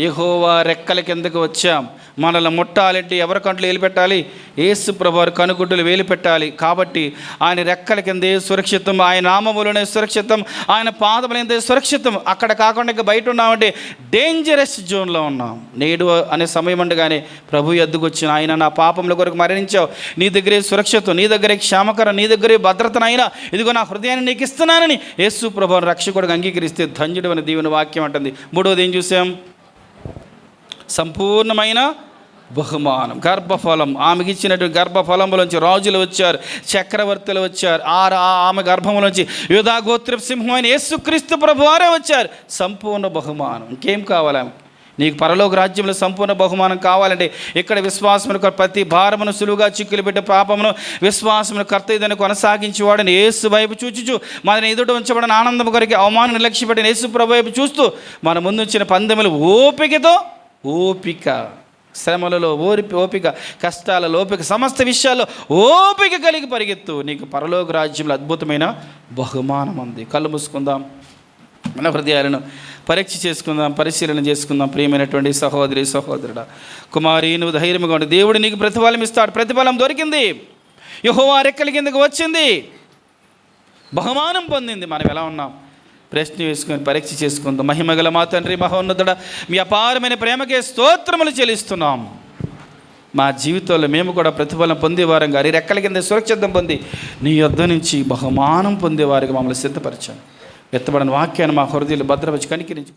యెహోవా రెక్కల కిందకు వచ్చాం. మనల్ని ముట్టాలంటే ఎవరి కంట్లో వేలు పెట్టాలి? యేసు ప్రభువారి కనుగుడ్డులు వేలు పెట్టాలి. కాబట్టి ఆయన రెక్కల కిందే సురక్షితం, ఆయన నామములోనే సురక్షితం, ఆయన పాదములందే సురక్షితం. అక్కడ కాకుండా ఇంకా బయట ఉన్నామంటే డేంజరస్ జోన్లో ఉన్నాం. నేడు అనే సమయం ఉండగానే ప్రభు ఎద్దుకు వచ్చిన ఆయన, నా పాపముల కొరకు మరణించావు, నీ దగ్గరే సురక్షితం, నీ దగ్గరే క్షేమకరం, నీ దగ్గరే భద్రతనైనా, ఇదిగో నా హృదయాన్ని నీకు ఇస్తున్నానని యేసు ప్రభువుని రక్షకుడిగా అంగీకరిస్తే ధన్యుడు అని దేవుని వాక్యం అంటుంది. మూడవది ఏం చూసాం? సంపూర్ణమైన బహుమానం, గర్భఫలం. ఆమెకి ఇచ్చినటువంటి గర్భఫలంలోంచి రాజులు వచ్చారు, చక్రవర్తులు వచ్చారు. ఆమె గర్భంలోంచి యూదా గోత్ర సింహమైన యేసుక్రీస్తు ప్రభువారే వచ్చారు. సంపూర్ణ బహుమానం. ఇంకేం కావాలి ఆమె? నీకు పరలోక రాజ్యంలో సంపూర్ణ బహుమానం కావాలంటే ఇక్కడ విశ్వాసమును ప్రతి భారమును సులువుగా చిక్కులు పెట్టే పాపమును విశ్వాసమును కర్తయ్యను కొనసాగించేవాడని యేసు వైపు చూచుచు మన ఎదుట ఉంచబడిన ఆనందం కొరికి అవమానం నిర్లక్ష్యపెట్టిన యేసు ప్రభు వైపు చూస్తూ మన ముందు వచ్చిన పందెములు ఓపిక, శ్రమలలో ఓపిక, కష్టాలలో ఓపిక, సమస్త విషయాల్లో ఓపిక కలిగి పరిగెత్తు, నీకు పరలోక రాజ్యంలో అద్భుతమైన బహుమానం ఉంది. కళ్ళు మూసుకుందాం, మన హృదయాలను పరీక్ష చేసుకుందాం, పరిశీలన చేసుకుందాం. ప్రియమైనటువంటి సహోదరి సహోదరుడా, కుమారి, నువ్వు ధైర్యంగా ఉండి, దేవుడు నీకు ప్రతిఫలం ఇస్తాడు. ప్రతిఫలం దొరికింది, యెహోవా రెక్కల కిందకు వచ్చింది, బహుమానం పొందింది. మనం ఎలా ఉన్నాం? ప్రశ్న వేసుకొని పరీక్ష చేసుకుందాం. మహిమగల మా తండ్రి, మహోన్నతుడా, మీ అపారమైన ప్రేమకే స్తోత్రములు చెల్లిస్తున్నాం. మా జీవితంలో మేము కూడా ప్రతిఫలం పొందేవారంగా నీ రెక్కల కింద సురక్షితం పొంది నీ యొద్ద నుంచి బహుమానం పొందేవారికి మమ్మల్ని సిద్ధపరచాను. ఎత్తబడిన వాక్యాన్ని మా హృదయాలు భద్రపరిచి కనికరించు.